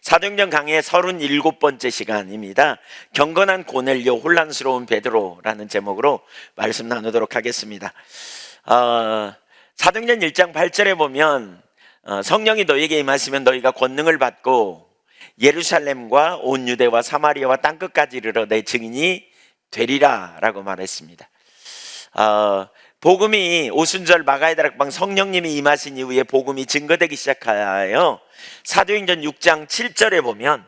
사도행전 강의 37번째 시간입니다. 경건한 고넬료, 혼란스러운 베드로라는 제목으로 말씀 나누도록 하겠습니다. 사도행전 1장 8절에 보면 성령이 너희에게 임하시면 너희가 권능을 받고 예루살렘과 온 유대와 사마리아와 땅끝까지 이르러 내 증인이 되리라 라고 말했습니다. 복음이 오순절 마가의다락방 성령님이 임하신 이후에 복음이 증거되기 시작하여 사도행전 6장 7절에 보면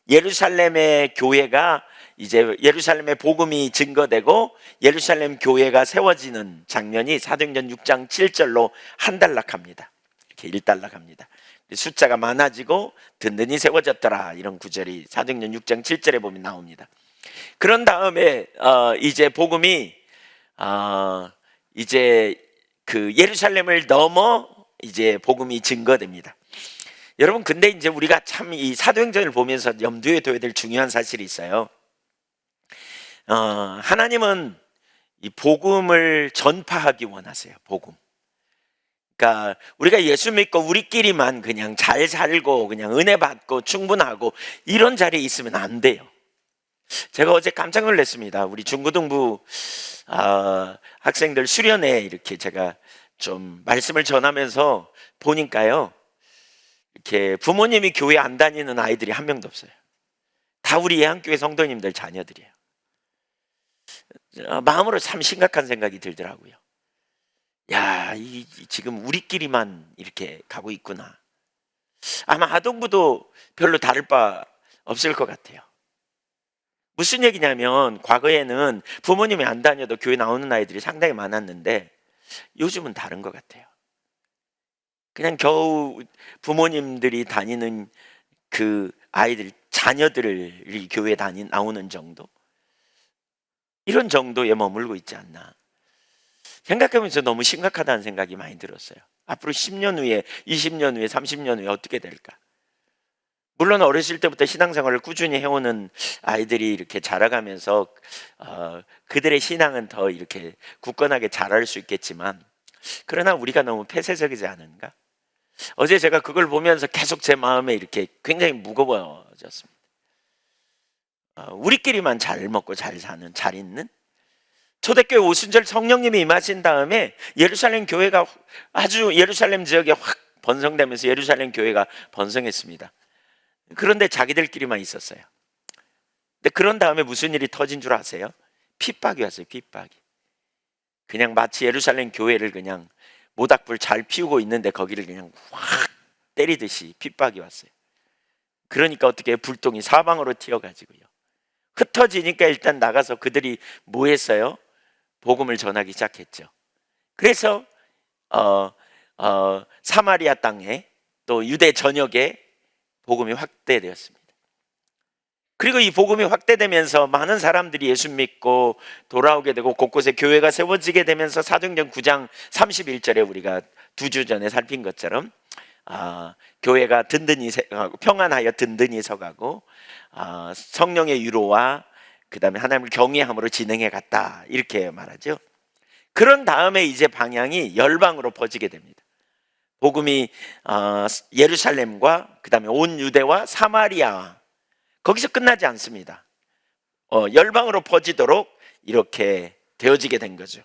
예루살렘의 교회가 이제 예루살렘의 복음이 증거되고 예루살렘 교회가 세워지는 장면이 사도행전 6장 7절로 한달락합니다. 이렇게 일단락합니다. 숫자가 많아지고 든든히 세워졌더라, 이런 구절이 사도행전 6장 7절에 보면 나옵니다. 그런 다음에 이제 복음이 이제 그 예루살렘을 넘어 이제 복음이 증거됩니다. 여러분, 근데 이제 우리가 참 이 사도행전을 보면서 염두에 둬야 될 중요한 사실이 있어요. 하나님은 이 복음을 전파하기 원하세요. 복음. 그러니까 우리가 예수 믿고 우리끼리만 그냥 잘 살고 그냥 은혜 받고 충분하고 이런 자리에 있으면 안 돼요. 제가 어제 깜짝 놀랐습니다. 우리 중고등부 학생들 수련회 이렇게 제가 좀 말씀을 전하면서 보니까요, 이렇게 부모님이 교회 안 다니는 아이들이 한 명도 없어요. 다 우리 예한교회 성도님들 자녀들이에요. 마음으로 참 심각한 생각이 들더라고요. 야, 지금 우리끼리만 이렇게 가고 있구나. 아마 아동부도 별로 다를 바 없을 것 같아요. 무슨 얘기냐면, 과거에는 부모님이 안 다녀도 교회 나오는 아이들이 상당히 많았는데 요즘은 다른 것 같아요. 그냥 겨우 부모님들이 다니는 그 아이들, 자녀들이 교회 나오는 정도? 이런 정도에 머물고 있지 않나 생각하면서 너무 심각하다는 생각이 많이 들었어요. 앞으로 10년 후에, 20년 후에, 30년 후에 어떻게 될까? 물론 어렸을 때부터 신앙생활을 꾸준히 해오는 아이들이 이렇게 자라가면서 그들의 신앙은 더 이렇게 굳건하게 자랄 수 있겠지만, 그러나 우리가 너무 폐쇄적이지 않은가? 어제 제가 그걸 보면서 계속 제 마음에 이렇게 굉장히 무거워졌습니다. 우리끼리만 잘 먹고 잘 사는, 잘 있는 초대교회 오순절 성령님이 임하신 다음에 예루살렘 교회가 아주 예루살렘 지역에 확 번성되면서 예루살렘 교회가 번성했습니다. 그런데 자기들끼리만 있었어요. 근데 그런 다음에 무슨 일이 터진 줄 아세요? 핍박이 왔어요. 핍박이. 그냥 마치 예루살렘 교회를 그냥 모닥불 잘 피우고 있는데 거기를 그냥 확 때리듯이 핍박이 왔어요. 그러니까 어떻게 불똥이 사방으로 튀어가지고요, 흩어지니까 일단 나가서 그들이 뭐 했어요? 복음을 전하기 시작했죠. 그래서 사마리아 땅에 또 유대 전역에 복음이 확대되었습니다. 그리고 이 복음이 확대되면서 많은 사람들이 예수 믿고 돌아오게 되고 곳곳에 교회가 세워지게 되면서 사도행전 9장 31절에 우리가 2주 전에 살핀 것처럼 교회가 든든히 평안하여 든든히 서가고 성령의 유로와 그 다음에 하나님을 경외함으로 진행해 갔다, 이렇게 말하죠. 그런 다음에 이제 방향이 열방으로 퍼지게 됩니다. 복음이 예루살렘과 그 다음에 온 유대와 사마리아, 거기서 끝나지 않습니다. 열방으로 퍼지도록 이렇게 되어지게 된 거죠.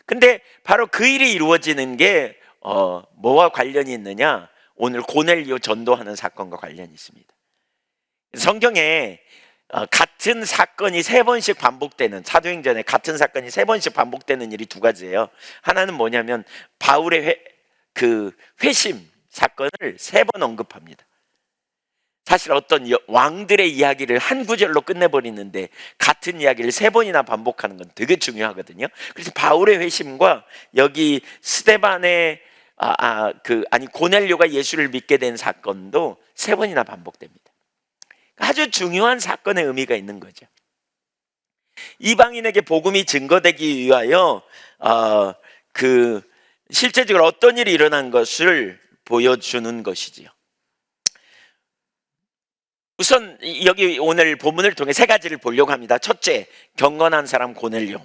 근데 바로 그 일이 이루어지는 게 뭐와 관련이 있느냐? 오늘 고넬료 전도하는 사건과 관련이 있습니다. 성경에 같은 사건이 3번씩 반복되는, 사도행전에 같은 사건이 3번씩 반복되는 일이 2가지예요. 하나는 뭐냐면 바울의 회심 사건을 3번 언급합니다. 사실 어떤 왕들의 이야기를 한 구절로 끝내버리는데 같은 이야기를 3번이나 반복하는 건 되게 중요하거든요. 그래서 바울의 회심과 여기 스데반의 고넬료가 예수를 믿게 된 사건도 3번이나 반복됩니다. 아주 중요한 사건의 의미가 있는 거죠. 이방인에게 복음이 증거되기 위하여 실제적으로 어떤 일이 일어난 것을 보여주는 것이지요. 우선 여기 오늘 본문을 통해 3가지를 보려고 합니다. 첫째, 경건한 사람 고넬료.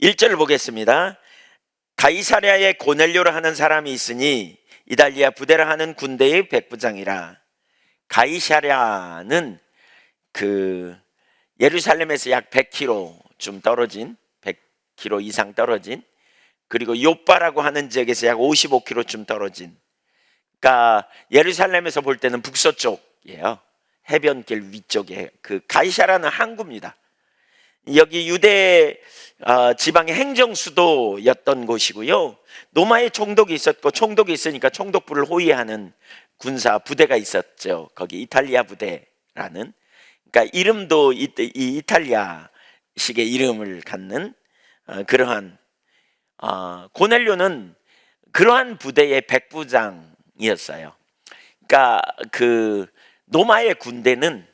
1절을 보겠습니다. 가이사랴에 고넬료라 하는 사람이 있으니 이달리아 부데라 하는 군대의 백부장이라. 가이사랴는 그 예루살렘에서 약 100km 떨어진, 100km 이상 떨어진, 그리고 요빠라고 하는 지역에서 약 55km쯤 떨어진, 그러니까 예루살렘에서 볼 때는 북서쪽이에요. 해변길 위쪽에 그 가이사랴는 항구입니다. 여기 유대 지방의 행정 수도였던 곳이고요. 로마의 총독이 있었고, 총독이 있으니까 총독부를 호위하는 군사 부대가 있었죠. 거기 이탈리아 부대라는, 그러니까 이름도 이 이탈리아식의 이름을 갖는 그러한 고넬료는 그러한 부대의 백부장이었어요. 그러니까 그 로마의 군대는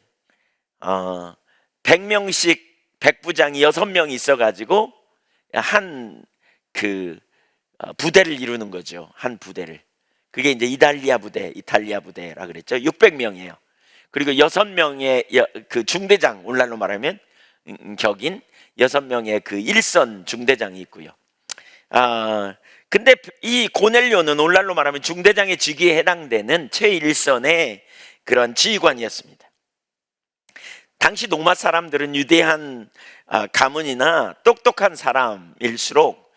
100명씩 백부장이 6명이 있어가지고 한 그 부대를 이루는 거죠. 한 부대를. 그게 이제 이탈리아 부대라 그랬죠. 600명이에요. 그리고 6명의 그 중대장, 오늘날로 말하면 격인 6명의 그 일선 중대장이 있고요. 근데 이 고넬료는 오늘날로 말하면 중대장의 직위에 해당되는 최일선의 그런 지휘관이었습니다. 당시 로마 사람들은 위대한 가문이나 똑똑한 사람일수록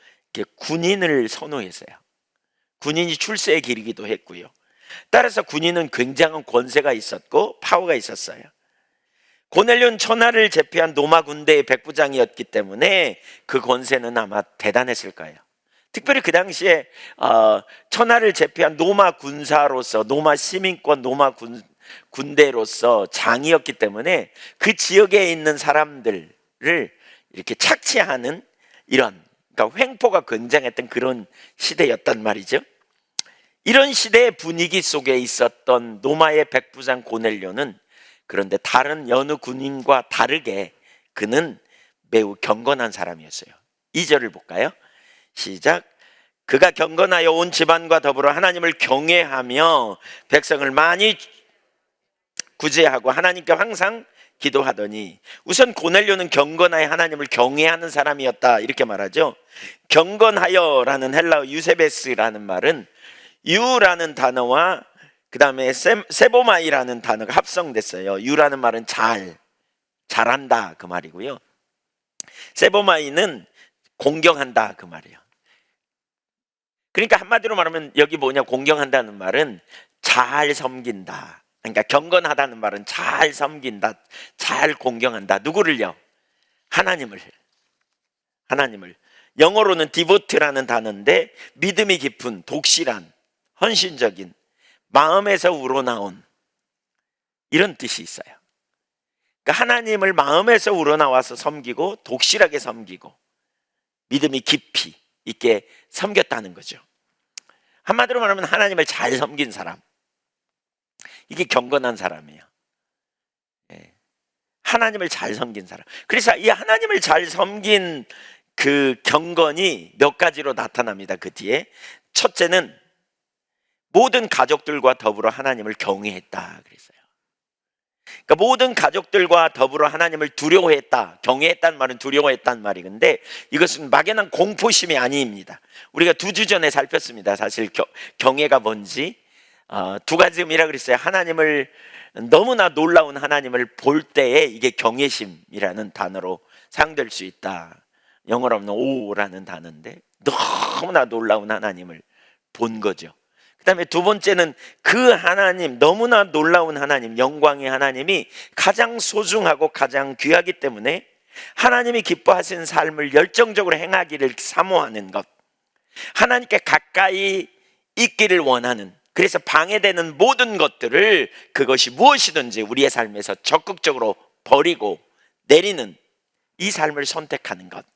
군인을 선호했어요. 군인이 출세의 길이기도 했고요. 따라서 군인은 굉장한 권세가 있었고 파워가 있었어요. 고넬료는 천하를 제패한 로마 군대의 백부장이었기 때문에 그 권세는 아마 대단했을 거예요. 특별히 그 당시에 천하를 제패한 로마 군사로서, 로마 시민권 로마 군대로서 장이었기 때문에 그 지역에 있는 사람들을 이렇게 착취하는 이런, 그러니까 횡포가 굉장했던 그런 시대였단 말이죠. 이런 시대의 분위기 속에 있었던 로마의 백부장 고넬료는, 그런데 다른 여느 군인과 다르게 그는 매우 경건한 사람이었어요. 2절을 볼까요? 시작. 그가 경건하여 온 집안과 더불어 하나님을 경외하며 백성을 많이 구제하고 하나님께 항상 기도하더니, 우선 고넬료는 경건하여 하나님을 경외하는 사람이었다 이렇게 말하죠. 경건하여라는 헬라어 유세베스라는 말은 유라는 단어와 그 다음에 세보마이라는 단어가 합성됐어요. 유라는 말은 잘한다 그 말이고요. 세보마이는 공경한다 그 말이에요. 그러니까 한마디로 말하면 여기 뭐냐, 공경한다는 말은 잘 섬긴다. 그러니까 경건하다는 말은 잘 섬긴다, 잘 공경한다. 누구를요? 하나님을. 영어로는 디보트라는 단어인데 믿음이 깊은, 독실한, 헌신적인, 마음에서 우러나온 이런 뜻이 있어요. 그러니까 하나님을 마음에서 우러나와서 섬기고 독실하게 섬기고 믿음이 깊이 있게 섬겼다는 거죠. 한마디로 말하면 하나님을 잘 섬긴 사람, 이게 경건한 사람이에요. 하나님을 잘 섬긴 사람. 그래서 이 하나님을 잘 섬긴 그 경건이 몇 가지로 나타납니다. 그 뒤에 첫째는 모든 가족들과 더불어 하나님을 경외했다 그랬어요. 그러니까 모든 가족들과 더불어 하나님을 두려워했다. 경외했다는 말은 두려워했다는 말이근데 이것은 막연한 공포심이 아닙니다. 우리가 2주 전에 살폈습니다. 사실 경외가 뭔지 두 가지 의미라 그랬어요. 하나님을, 너무나 놀라운 하나님을 볼 때에 이게 경외심이라는 단어로 사용될 수 있다. 영어로는 오라는 단어인데 너무나 놀라운 하나님을 본 거죠. 그 다음에 두 번째는 그 하나님, 너무나 놀라운 하나님, 영광의 하나님이 가장 소중하고 가장 귀하기 때문에 하나님이 기뻐하시는 삶을 열정적으로 행하기를 사모하는 것, 하나님께 가까이 있기를 원하는, 그래서 방해되는 모든 것들을, 그것이 무엇이든지 우리의 삶에서 적극적으로 버리고 내리는 이 삶을 선택하는 것.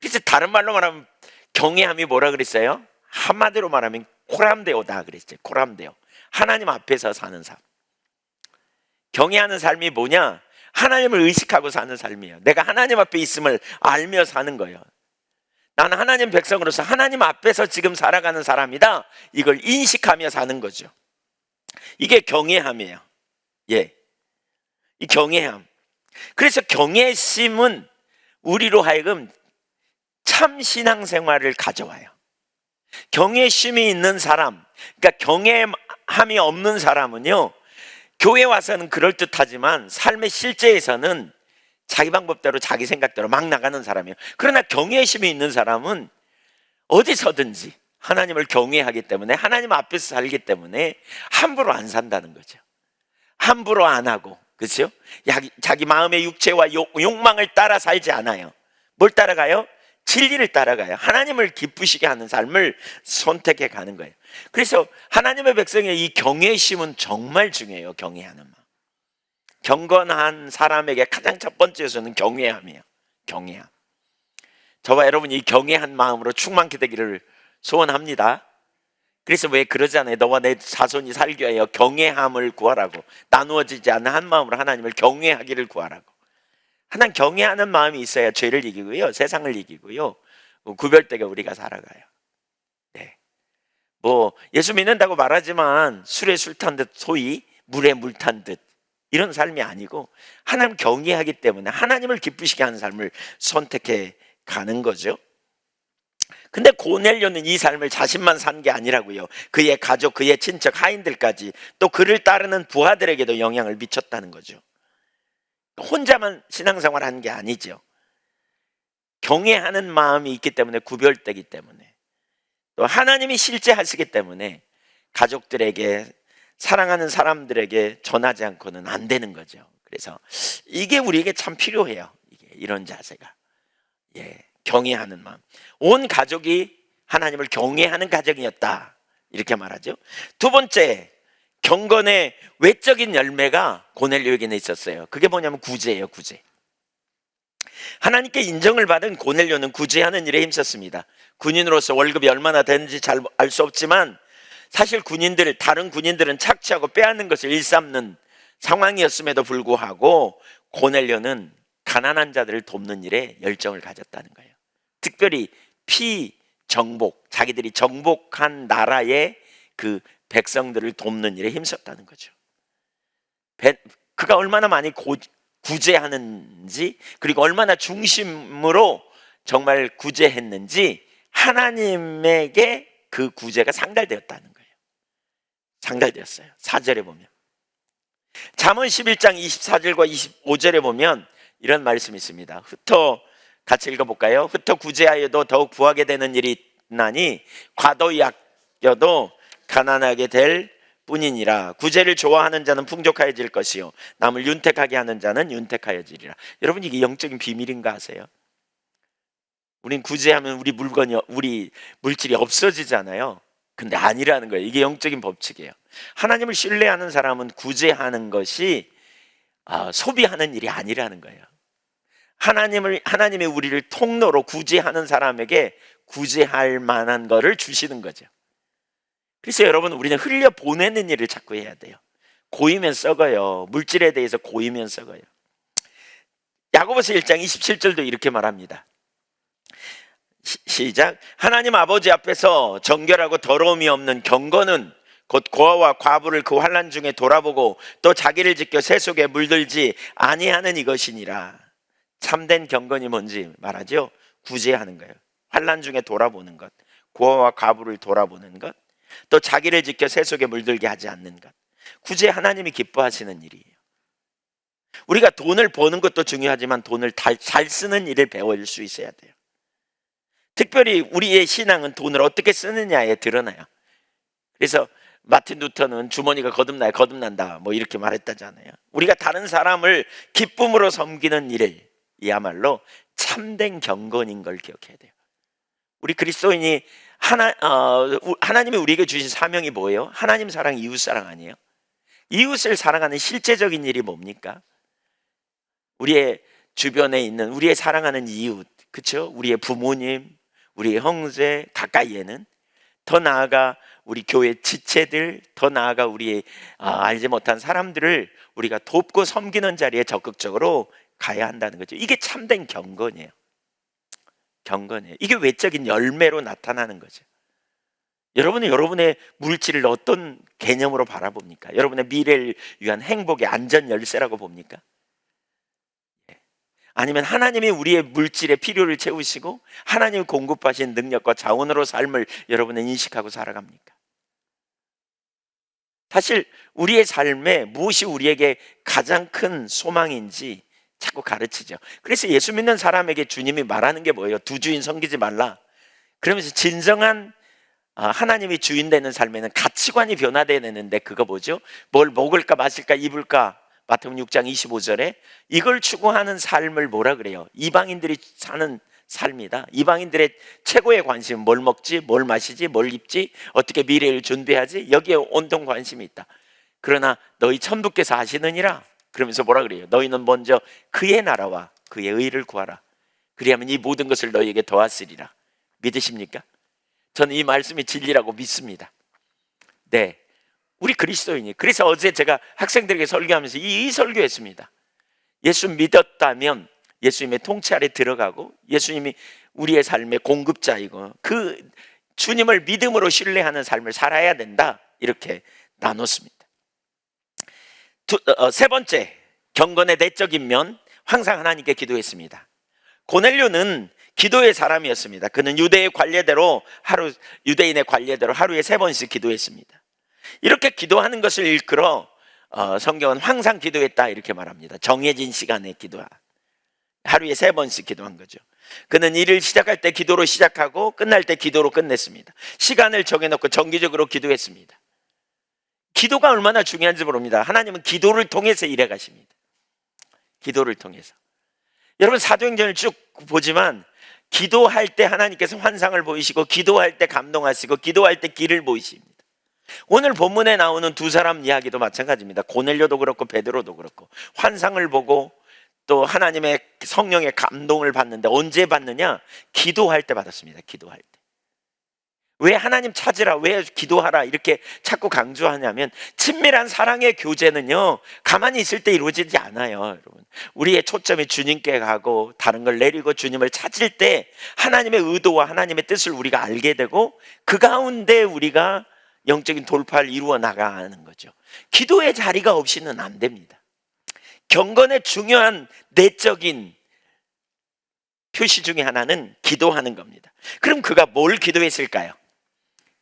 그래서 다른 말로 말하면 경외함이 뭐라 그랬어요? 한마디로 말하면 코람데오다 그랬죠. 코람데오. 하나님 앞에서 사는 삶. 경외하는 삶이 뭐냐? 하나님을 의식하고 사는 삶이에요. 내가 하나님 앞에 있음을 알며 사는 거예요. 나는 하나님 백성으로서 하나님 앞에서 지금 살아가는 사람이다, 이걸 인식하며 사는 거죠. 이게 경외함이에요. 이 경외함. 그래서 경외심은 우리로 하여금 참 신앙생활을 가져와요. 경외심이 있는 사람, 그러니까 경외함이 없는 사람은요, 교회 와서는 그럴듯하지만 삶의 실제에서는 자기 방법대로 자기 생각대로 막 나가는 사람이에요. 그러나 경외심이 있는 사람은 어디서든지 하나님을 경외하기 때문에, 하나님 앞에서 살기 때문에 함부로 안 산다는 거죠. 함부로 안 하고, 그렇죠? 자기 마음의 육체와 욕망을 따라 살지 않아요. 뭘 따라가요? 진리를 따라가요. 하나님을 기쁘시게 하는 삶을 선택해 가는 거예요. 그래서 하나님의 백성의 이 경외심은 정말 중요해요. 경외하는 마음. 경건한 사람에게 가장 첫 번째 요소는 경외함이에요. 경외함. 저와 여러분이 이 경외한 마음으로 충만케 되기를 소원합니다. 그래서 왜 그러잖아요. 너와 내 자손이 살기 위하여 경외함을 구하라고. 나누어지지 않는 한 마음으로 하나님을 경외하기를 구하라고. 하나님 경외하는 마음이 있어야 죄를 이기고요, 세상을 이기고요, 구별되게 우리가 살아가요. 네. 뭐 예수 믿는다고 말하지만 술에 술 탄 듯, 소위 물에 물 탄 듯, 이런 삶이 아니고 하나님 경외하기 때문에 하나님을 기쁘시게 하는 삶을 선택해 가는 거죠. 근데 고넬료는 이 삶을 자신만 산 게 아니라고요. 그의 가족, 그의 친척, 하인들까지, 또 그를 따르는 부하들에게도 영향을 미쳤다는 거죠. 혼자만 신앙생활 하는 게 아니죠. 경외하는 마음이 있기 때문에, 구별되기 때문에, 또 하나님이 실제 하시기 때문에 가족들에게, 사랑하는 사람들에게 전하지 않고는 안 되는 거죠. 그래서 이게 우리에게 참 필요해요. 이런 자세가. 예, 경외하는 마음. 온 가족이 하나님을 경외하는 가정이었다, 이렇게 말하죠. 두 번째, 경건의 외적인 열매가 고넬료에게는 있었어요. 그게 뭐냐면 구제예요. 구제. 하나님께 인정을 받은 고넬료는 구제하는 일에 힘썼습니다. 군인으로서 월급이 얼마나 되는지 잘 알 수 없지만 사실 다른 군인들은 착취하고 빼앗는 것을 일삼는 상황이었음에도 불구하고 고넬료는 가난한 자들을 돕는 일에 열정을 가졌다는 거예요. 특별히 피정복, 자기들이 정복한 나라의 그 백성들을 돕는 일에 힘썼다는 거죠. 그가 얼마나 많이 구제하는지, 그리고 얼마나 중심으로 정말 구제했는지 하나님에게 그 구제가 상달되었다는 거예요. 상달되었어요. 4절에 보면, 잠언 11장 24절과 25절에 보면 이런 말씀이 있습니다. 같이 읽어볼까요? 흩어 구제하여도 더욱 부하게 되는 일이 있나니 과도히 아껴도 가난하게 될 뿐이니라. 구제를 좋아하는 자는 풍족하여질 것이요 남을 윤택하게 하는 자는 윤택하여지리라. 여러분, 이게 영적인 비밀인가 아세요? 우린 구제하면 우리 물질이 없어지잖아요. 근데 아니라는 거예요. 이게 영적인 법칙이에요. 하나님을 신뢰하는 사람은 구제하는 것이 소비하는 일이 아니라는 거예요. 하나님의 우리를 통로로 구제하는 사람에게 구제할 만한 거를 주시는 거죠. 그래서 여러분, 우리는 흘려 보내는 일을 자꾸 해야 돼요. 고이면 썩어요. 물질에 대해서 고이면 썩어요. 야고보서 1장 27절도 이렇게 말합니다. 시작. 하나님 아버지 앞에서 정결하고 더러움이 없는 경건은 곧 고아와 과부를 그 환난 중에 돌아보고 또 자기를 지켜 새 속에 물들지 아니하는 이것이니라. 참된 경건이 뭔지 말하죠. 구제하는 거예요. 환난 중에 돌아보는 것, 고아와 과부를 돌아보는 것, 또 자기를 지켜 새 속에 물들게 하지 않는 것. 구제, 하나님이 기뻐하시는 일이에요. 우리가 돈을 버는 것도 중요하지만 돈을 잘 쓰는 일을 배울 수 있어야 돼요. 특별히 우리의 신앙은 돈을 어떻게 쓰느냐에 드러나요. 그래서 마틴 루터는 주머니가 거듭난다 뭐 이렇게 말했다잖아요. 우리가 다른 사람을 기쁨으로 섬기는 일이야말로 참된 경건인 걸 기억해야 돼요. 우리 그리스도인이 하나님이 우리에게 주신 사명이 뭐예요? 하나님 사랑, 이웃 사랑 아니에요? 이웃을 사랑하는 실제적인 일이 뭡니까? 우리의 주변에 있는 우리의 사랑하는 이웃, 그렇죠? 우리의 부모님, 우리의 형제, 가까이에는, 더 나아가 우리 교회 지체들, 더 나아가 우리의 알지 못한 사람들을 우리가 돕고 섬기는 자리에 적극적으로 가야 한다는 거죠. 이게 참된 경건이에요. 경건이에요. 이게 외적인 열매로 나타나는 거죠. 여러분은 여러분의 물질을 어떤 개념으로 바라봅니까? 여러분의 미래를 위한 행복의 안전 열쇠라고 봅니까? 아니면 하나님이 우리의 물질의 필요를 채우시고 하나님이 공급하신 능력과 자원으로 삶을 여러분은 인식하고 살아갑니까? 사실 우리의 삶에 무엇이 우리에게 가장 큰 소망인지 자꾸 가르치죠. 그래서 예수 믿는 사람에게 주님이 말하는 게 뭐예요? 두 주인 섬기지 말라. 그러면서 진정한 하나님이 주인 되는 삶에는 가치관이 변화되어야 되는데, 그거 뭐죠? 뭘 먹을까 마실까 입을까, 마태복음 6장 25절에 이걸 추구하는 삶을 뭐라 그래요? 이방인들이 사는 삶이다. 이방인들의 최고의 관심은 뭘 먹지, 뭘 마시지, 뭘 입지, 어떻게 미래를 준비하지, 여기에 온통 관심이 있다. 그러나 너희 천부께서 아시느니라. 그러면서 뭐라 그래요? 너희는 먼저 그의 나라와 그의 의를 구하라. 그리하면 이 모든 것을 너희에게 더하시리라. 믿으십니까? 저는 이 말씀이 진리라고 믿습니다. 네, 우리 그리스도인이. 그래서 어제 제가 학생들에게 설교하면서 이 설교했습니다. 예수 믿었다면 예수님의 통치 아래 들어가고 예수님이 우리의 삶의 공급자이고 그 주님을 믿음으로 신뢰하는 삶을 살아야 된다, 이렇게 나눴습니다. 세 번째, 경건의 내적인 면, 항상 하나님께 기도했습니다. 고넬료는 기도의 사람이었습니다. 그는 유대인의 관례대로 하루에 3번씩 기도했습니다. 이렇게 기도하는 것을 일컬어 성경은 항상 기도했다 이렇게 말합니다. 정해진 시간에 기도하, 하루에 3번씩 기도한 거죠. 그는 일을 시작할 때 기도로 시작하고 끝날 때 기도로 끝냈습니다. 시간을 정해놓고 정기적으로 기도했습니다. 기도가 얼마나 중요한지 모릅니다. 하나님은 기도를 통해서 일해 가십니다. 기도를 통해서. 여러분, 사도행전을 쭉 보지만 기도할 때 하나님께서 환상을 보이시고, 기도할 때 감동하시고, 기도할 때 길을 보이십니다. 오늘 본문에 나오는 두 사람 이야기도 마찬가지입니다. 고넬료도 그렇고 베드로도 그렇고 환상을 보고 또 하나님의 성령의 감동을 받는데, 언제 받느냐? 기도할 때 받았습니다. 기도할 때. 왜 하나님 찾으라, 왜 기도하라 이렇게 자꾸 강조하냐면, 친밀한 사랑의 교제는요 가만히 있을 때 이루어지지 않아요. 여러분, 우리의 초점이 주님께 가고 다른 걸 내리고 주님을 찾을 때 하나님의 의도와 하나님의 뜻을 우리가 알게 되고, 그 가운데 우리가 영적인 돌파를 이루어 나가는 거죠. 기도의 자리가 없이는 안 됩니다. 경건의 중요한 내적인 표시 중에 하나는 기도하는 겁니다. 그럼 그가 뭘 기도했을까요?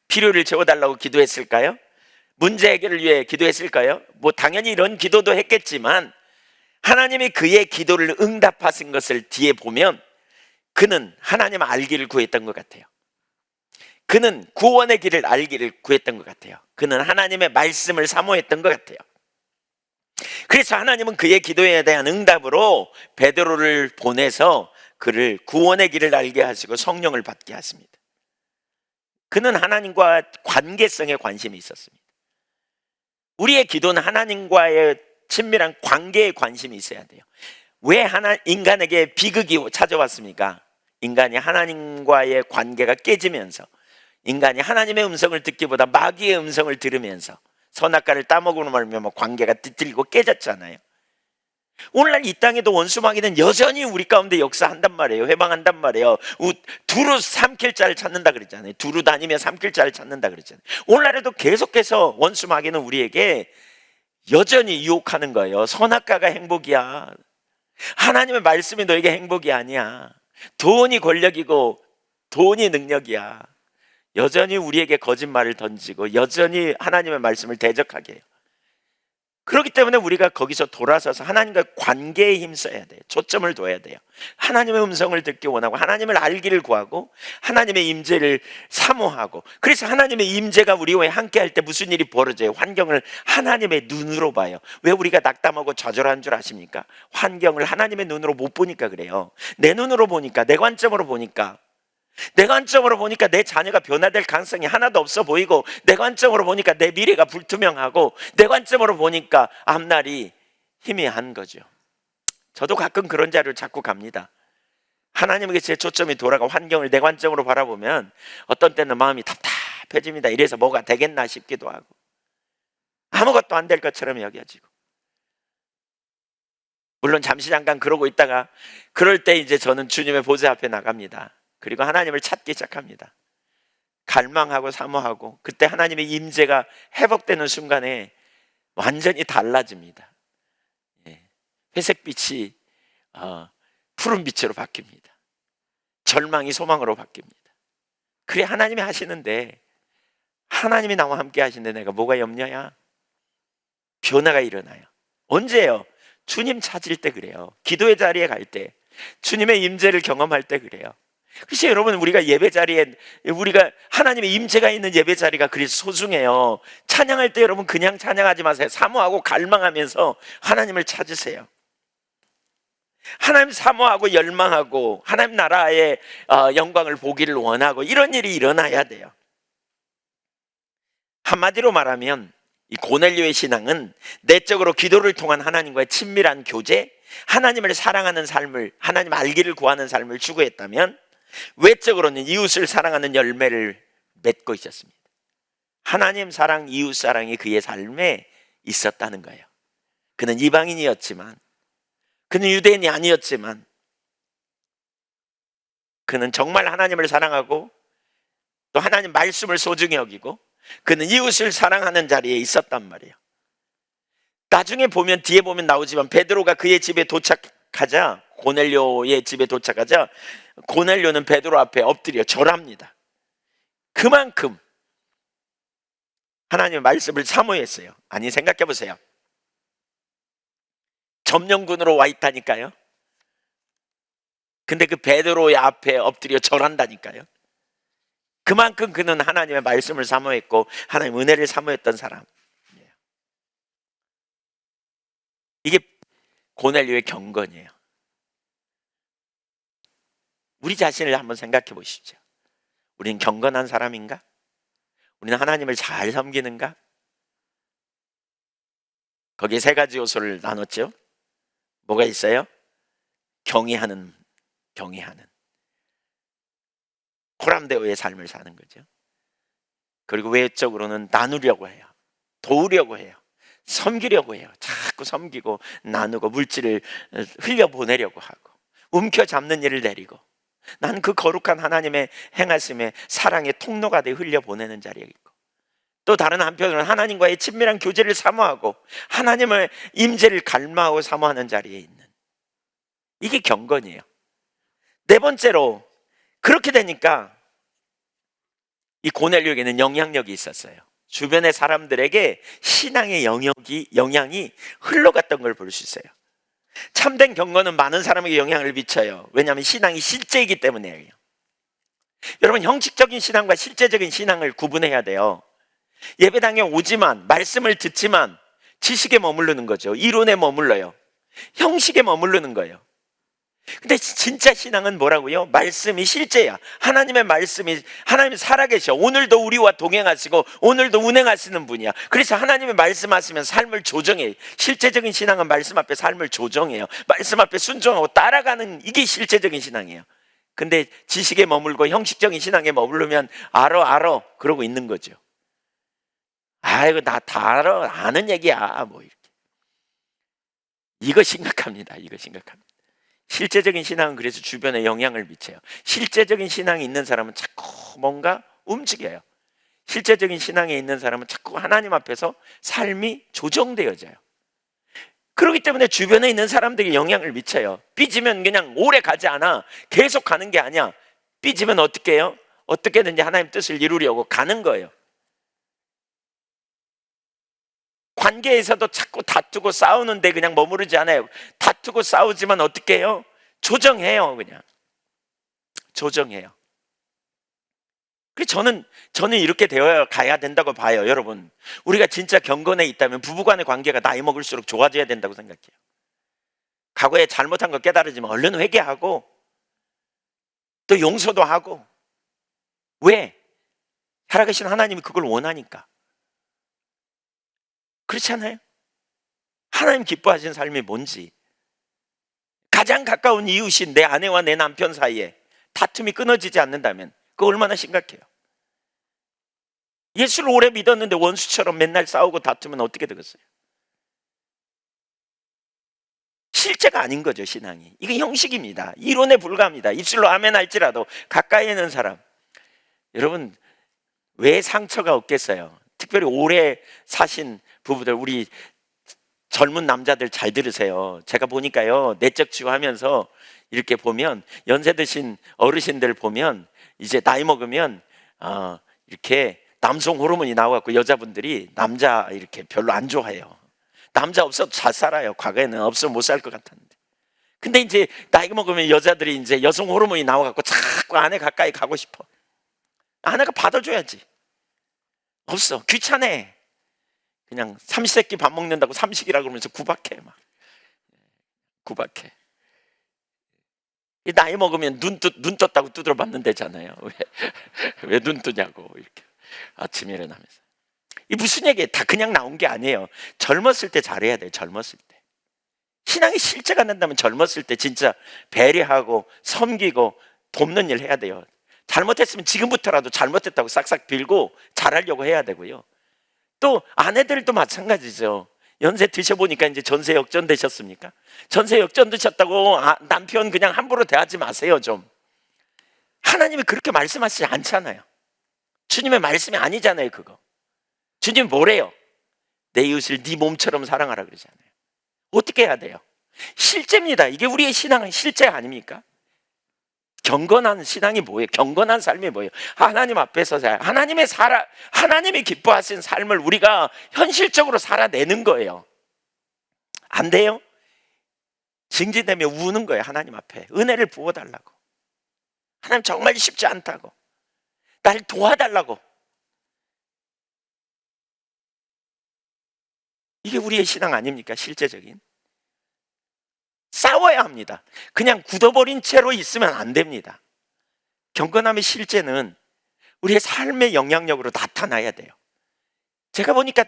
필요를 채워달라고 기도했을까요? 문제 해결을 위해 기도했을까요? 당연히 이런 기도도 했겠지만, 하나님이 그의 기도를 응답하신 것을 뒤에 보면 그는 하나님 알기를 구했던 것 같아요. 그는 구원의 길을 알기를 구했던 것 같아요. 그는 하나님의 말씀을 사모했던 것 같아요. 그래서 하나님은 그의 기도에 대한 응답으로 베드로를 보내서 그를 구원의 길을 알게 하시고 성령을 받게 하십니다. 그는 하나님과 관계성에 관심이 있었습니다. 우리의 기도는 하나님과의 친밀한 관계에 관심이 있어야 돼요. 왜 인간에게 비극이 찾아왔습니까? 인간이 하나님과의 관계가 깨지면서, 인간이 하나님의 음성을 듣기보다 마귀의 음성을 들으면서 선악과를 따먹으로 말미암아 관계가 뒤틀리고 깨졌잖아요. 오늘날 이 땅에도 원수 마귀는 여전히 우리 가운데 역사한단 말이에요. 회방한단 말이에요. 두루 삼킬 자를 찾는다 그랬잖아요. 두루 다니며 삼킬 자를 찾는다 그랬잖아요. 오늘날에도 계속해서 원수 마귀는 우리에게 여전히 유혹하는 거예요. 선악과가 행복이야. 하나님의 말씀이 너에게 행복이 아니야. 돈이 권력이고 돈이 능력이야. 여전히 우리에게 거짓말을 던지고 여전히 하나님의 말씀을 대적하게 해요. 그렇기 때문에 우리가 거기서 돌아서서 하나님과 관계에 힘써야 돼요. 초점을 둬야 돼요. 하나님의 음성을 듣기 원하고 하나님을 알기를 구하고 하나님의 임재를 사모하고, 그래서 하나님의 임재가 우리와 함께 할 때 무슨 일이 벌어져요? 환경을 하나님의 눈으로 봐요. 왜 우리가 낙담하고 좌절한 줄 아십니까? 환경을 하나님의 눈으로 못 보니까 그래요. 내 눈으로 보니까, 내 관점으로 보니까, 내 자녀가 변화될 가능성이 하나도 없어 보이고, 내 관점으로 보니까 내 미래가 불투명하고, 내 관점으로 보니까 앞날이 희미한 거죠. 저도 가끔 그런 자리를 자꾸 갑니다. 하나님에게 제 초점이 돌아가 환경을 내 관점으로 바라보면 어떤 때는 마음이 답답해집니다. 이래서 뭐가 되겠나 싶기도 하고, 아무것도 안 될 것처럼 여겨지고. 물론 잠시 잠깐 그러고 있다가, 그럴 때 이제 저는 주님의 보좌 앞에 나갑니다. 그리고 하나님을 찾기 시작합니다. 갈망하고 사모하고, 그때 하나님의 임재가 회복되는 순간에 완전히 달라집니다. 회색빛이 푸른빛으로 바뀝니다. 절망이 소망으로 바뀝니다. 그래 하나님이 하시는데, 하나님이 나와 함께 하시는데 내가 뭐가 염려야? 변화가 일어나요. 언제요? 주님 찾을 때 그래요. 기도의 자리에 갈 때, 주님의 임재를 경험할 때 그래요. 그래서 여러분, 우리가 예배 자리에, 우리가 하나님의 임재가 있는 예배 자리가 그래서 소중해요. 찬양할 때 여러분 그냥 찬양하지 마세요. 사모하고 갈망하면서 하나님을 찾으세요. 하나님 사모하고 열망하고 하나님 나라의 영광을 보기를 원하고 이런 일이 일어나야 돼요. 한마디로 말하면 이 고넬료의 신앙은 내적으로 기도를 통한 하나님과의 친밀한 교제, 하나님을 사랑하는 삶을, 하나님 알기를 구하는 삶을 추구했다면 외적으로는 이웃을 사랑하는 열매를 맺고 있었습니다. 하나님 사랑, 이웃 사랑이 그의 삶에 있었다는 거예요. 그는 이방인이었지만, 그는 유대인이 아니었지만, 그는 정말 하나님을 사랑하고 또 하나님 말씀을 소중히 여기고 그는 이웃을 사랑하는 자리에 있었단 말이에요. 나중에 보면, 뒤에 보면 나오지만 베드로가 그의 집에 도착하자, 고넬료의 집에 도착하자 고넬료는 베드로 앞에 엎드려 절합니다. 그만큼 하나님의 말씀을 사모했어요. 아니, 생각해 보세요. 점령군으로 와 있다니까요. 근데 그 베드로의 앞에 엎드려 절한다니까요. 그만큼 그는 하나님의 말씀을 사모했고 하나님 은혜를 사모했던 사람이에요. 이게 고넬료의 경건이에요. 우리 자신을 한번 생각해 보십시오. 우리는 경건한 사람인가? 우리는 하나님을 잘 섬기는가? 거기에 세 가지 요소를 나눴죠. 뭐가 있어요? 경외하는 코람데오의 삶을 사는 거죠. 그리고 외적으로는 나누려고 해요. 도우려고 해요. 섬기려고 해요. 자꾸 섬기고 나누고 물질을 흘려보내려고 하고 움켜잡는 일을 내리고, 난 그 거룩한 하나님의 행하심의 사랑의 통로가 되어 흘려보내는 자리에 있고, 또 다른 한편으로는 하나님과의 친밀한 교제를 사모하고 하나님의 임재를 갈망하고 사모하는 자리에 있는, 이게 경건이에요. 네 번째로, 그렇게 되니까 이 고넬료에게는 영향력이 있었어요. 주변의 사람들에게 신앙의 영향이 흘러갔던 걸 볼 수 있어요. 참된 경건은 많은 사람에게 영향을 미쳐요. 왜냐하면 신앙이 실제이기 때문이에요. 여러분, 형식적인 신앙과 실제적인 신앙을 구분해야 돼요. 예배당에 오지만, 말씀을 듣지만 지식에 머무르는 거죠. 이론에 머물러요. 형식에 머무르는 거예요. 근데 진짜 신앙은 뭐라고요? 말씀이 실제야. 하나님의 말씀이, 하나님이 살아계셔. 오늘도 우리와 동행하시고 오늘도 운행하시는 분이야. 그래서 하나님의 말씀하시면 삶을 조정해. 실제적인 신앙은 말씀 앞에 삶을 조정해요. 말씀 앞에 순종하고 따라가는, 이게 실제적인 신앙이에요. 근데 지식에 머물고 형식적인 신앙에 머무르면 알아 그러고 있는 거죠. 이거 나 다 알아, 아는 얘기야, 뭐 이렇게. 이거 심각합니다. 실제적인 신앙은 그래서 주변에 영향을 미쳐요. 실제적인 신앙이 있는 사람은 자꾸 뭔가 움직여요. 실제적인 신앙에 있는 사람은 자꾸 하나님 앞에서 삶이 조정되어져요. 그렇기 때문에 주변에 있는 사람들이 영향을 미쳐요. 삐지면 그냥 오래 가지 않아. 계속 가는 게 아니야. 삐지면 어떻게 해요? 어떻게든지 하나님 뜻을 이루려고 가는 거예요. 관계에서도 자꾸 다투고 싸우는데 그냥 머무르지 않아요. 다투고 싸우지만 어떻게 해요? 조정해요. 그냥 조정해요. 그래서 저는 이렇게 되어 가야 된다고 봐요. 여러분, 우리가 진짜 경건에 있다면 부부간의 관계가 나이 먹을수록 좋아져야 된다고 생각해요. 과거에 잘못한 거 깨달으지만 얼른 회개하고 또 용서도 하고. 왜? 살아계신 하나님이 그걸 원하니까. 그렇지 않아요? 하나님 기뻐하시는 삶이 뭔지, 가장 가까운 이웃인 내 아내와 내 남편 사이에 다툼이 끊어지지 않는다면 그거 얼마나 심각해요. 예수를 오래 믿었는데 원수처럼 맨날 싸우고 다투면 어떻게 되겠어요? 실제가 아닌 거죠, 신앙이. 이건 형식입니다. 이론에 불과합니다. 입술로 아멘 할지라도 가까이 있는 사람, 여러분, 왜 상처가 없겠어요? 특별히 오래 사신 부부들, 우리 젊은 남자들 잘 들으세요. 제가 보니까요, 내적 치유하면서 이렇게 보면, 연세 드신 어르신들 보면 이제 나이 먹으면 이렇게 남성 호르몬이 나와갖고 여자분들이 남자 이렇게 별로 안 좋아해요. 남자 없어도 잘 살아요. 과거에는 없으면 못 살 것 같았는데. 근데 이제 나이가 먹으면 여자들이 이제 여성 호르몬이 나와갖고 자꾸 아내 가까이 가고 싶어. 아내가 받아줘야지. 없어. 귀찮아. 그냥 삼시세끼 밥 먹는다고 삼식이라 그러면서 구박해. 막 구박해. 나이 먹으면 눈 떴다고 두드려 맞는 데잖아요. 왜 눈 뜨냐고 이렇게 아침에 일어나면서. 이 무슨 얘기예요? 다 그냥 나온 게 아니에요. 젊었을 때 잘해야 돼요. 젊었을 때. 신앙의 실제가 난다면 젊었을 때 진짜 배려하고 섬기고 돕는 일 해야 돼요. 잘못했으면 지금부터라도 잘못했다고 싹싹 빌고 잘하려고 해야 되고요. 또 아내들도 마찬가지죠. 연세 드셔보니까 이제 전세 역전되셨습니까? 전세 역전되셨다고 남편 그냥 함부로 대하지 마세요. 좀 하나님이 그렇게 말씀하시지 않잖아요. 주님의 말씀이 아니잖아요. 그거 주님 뭐래요? 내 이웃을 네 몸처럼 사랑하라 그러잖아요. 어떻게 해야 돼요? 실제입니다. 이게 우리의 신앙은 실제 아닙니까? 경건한 신앙이 뭐예요? 경건한 삶이 뭐예요? 하나님 앞에서 하나님이 기뻐하신 삶을 우리가 현실적으로 살아내는 거예요. 안 돼요? 징징대며 우는 거예요. 하나님 앞에 은혜를 부어달라고. 하나님 정말 쉽지 않다고. 날 도와달라고. 이게 우리의 신앙 아닙니까? 실제적인. 싸워야 합니다. 그냥 굳어버린 채로 있으면 안 됩니다. 경건함의 실제는 우리의 삶의 영향력으로 나타나야 돼요. 제가 보니까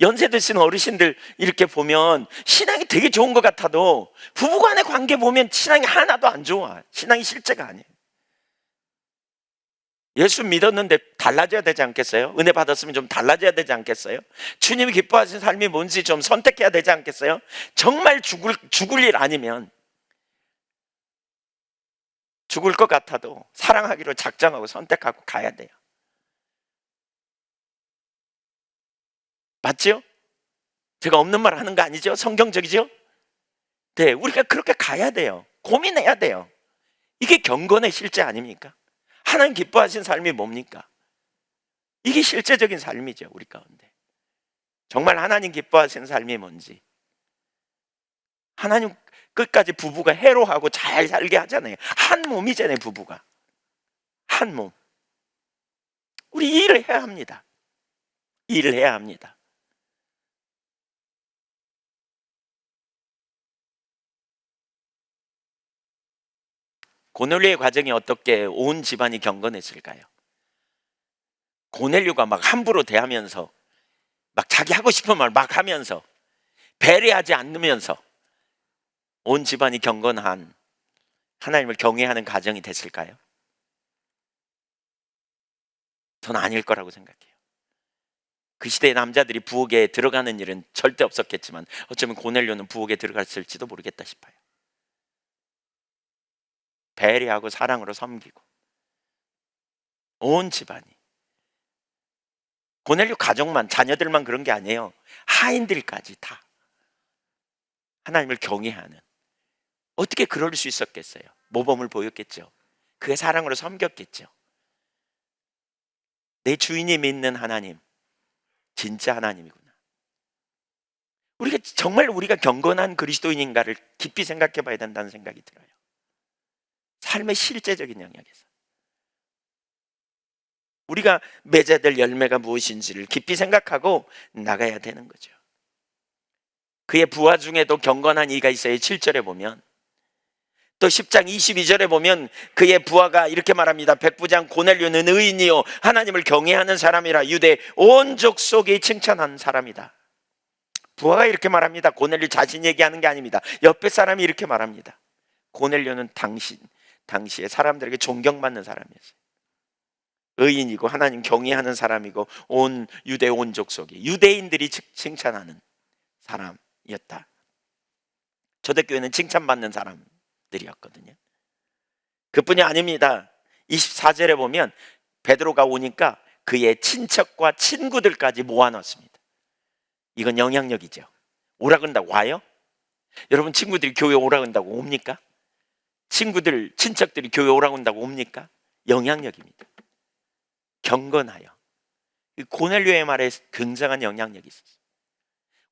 연세 드신 어르신들 이렇게 보면 신앙이 되게 좋은 것 같아도 부부간의 관계 보면 신앙이 하나도 안 좋아. 신앙이 실제가 아니에요. 예수 믿었는데 달라져야 되지 않겠어요? 은혜 받았으면 좀 달라져야 되지 않겠어요? 주님이 기뻐하시는 삶이 뭔지 좀 선택해야 되지 않겠어요? 정말 죽을 일 아니면 죽을 것 같아도 사랑하기로 작정하고 선택하고 가야 돼요. 맞죠? 제가 없는 말 하는 거 아니죠? 성경적이죠? 네, 우리가 그렇게 가야 돼요. 고민해야 돼요. 이게 경건의 실제 아닙니까? 하나님 기뻐하신 삶이 뭡니까? 이게 실제적인 삶이죠. 우리 가운데 정말 하나님 기뻐하시는 삶이 뭔지. 하나님 끝까지 부부가 해로하고 잘 살게 하잖아요. 한 몸이잖아요. 부부가 한 몸. 우리 이 일을 해야 합니다. 이 일을 해야 합니다. 고넬료의 과정이 어떻게 온 집안이 경건했을까요? 고넬료가 막 함부로 대하면서 막 자기 하고 싶은 말 막 하면서 배려하지 않으면서 온 집안이 경건한 하나님을 경외하는 가정이 됐을까요? 저는 아닐 거라고 생각해요. 그 시대의 남자들이 부엌에 들어가는 일은 절대 없었겠지만 어쩌면 고넬료는 부엌에 들어갔을지도 모르겠다 싶어요. 배려하고 사랑으로 섬기고 온 집안이. 고넬료 가족만, 자녀들만 그런 게 아니에요. 하인들까지 다 하나님을 경외하는. 어떻게 그럴 수 있었겠어요? 모범을 보였겠죠. 그의 사랑으로 섬겼겠죠. 내 주인이 믿는 하나님, 진짜 하나님이구나. 우리가 경건한 그리스도인인가를 깊이 생각해 봐야 된다는 생각이 들어요. 삶의 실제적인 영역에서 우리가 맺어야 될 열매가 무엇인지를 깊이 생각하고 나가야 되는 거죠. 그의 부하 중에도 경건한 이가 있어요. 7절에 보면. 또 10장 22절에 보면 그의 부하가 이렇게 말합니다. 백부장 고넬료는 의인이요 하나님을 경외하는 사람이라 유대 온 족속이 칭찬한 사람이다. 부하가 이렇게 말합니다. 고넬료 자신이 얘기하는 게 아닙니다. 옆에 사람이 이렇게 말합니다. 고넬료는 당시에 사람들에게 존경받는 사람이었어요. 의인이고 하나님 경외하는 사람이고 온 유대 온 족속이 유대인들이 칭찬하는 사람이었다. 초대교회는 칭찬받는 사람들이었거든요. 그뿐이 아닙니다. 24절에 보면 베드로가 오니까 그의 친척과 친구들까지 모아놨습니다. 이건 영향력이죠. 오라 그런다고 와요? 여러분 친구들이 교회 오라 그런다고 옵니까? 친척들이 교회 오라 그런다고 옵니까? 영향력입니다. 경건하여. 고넬료의 말에 굉장한 영향력이 있었어요.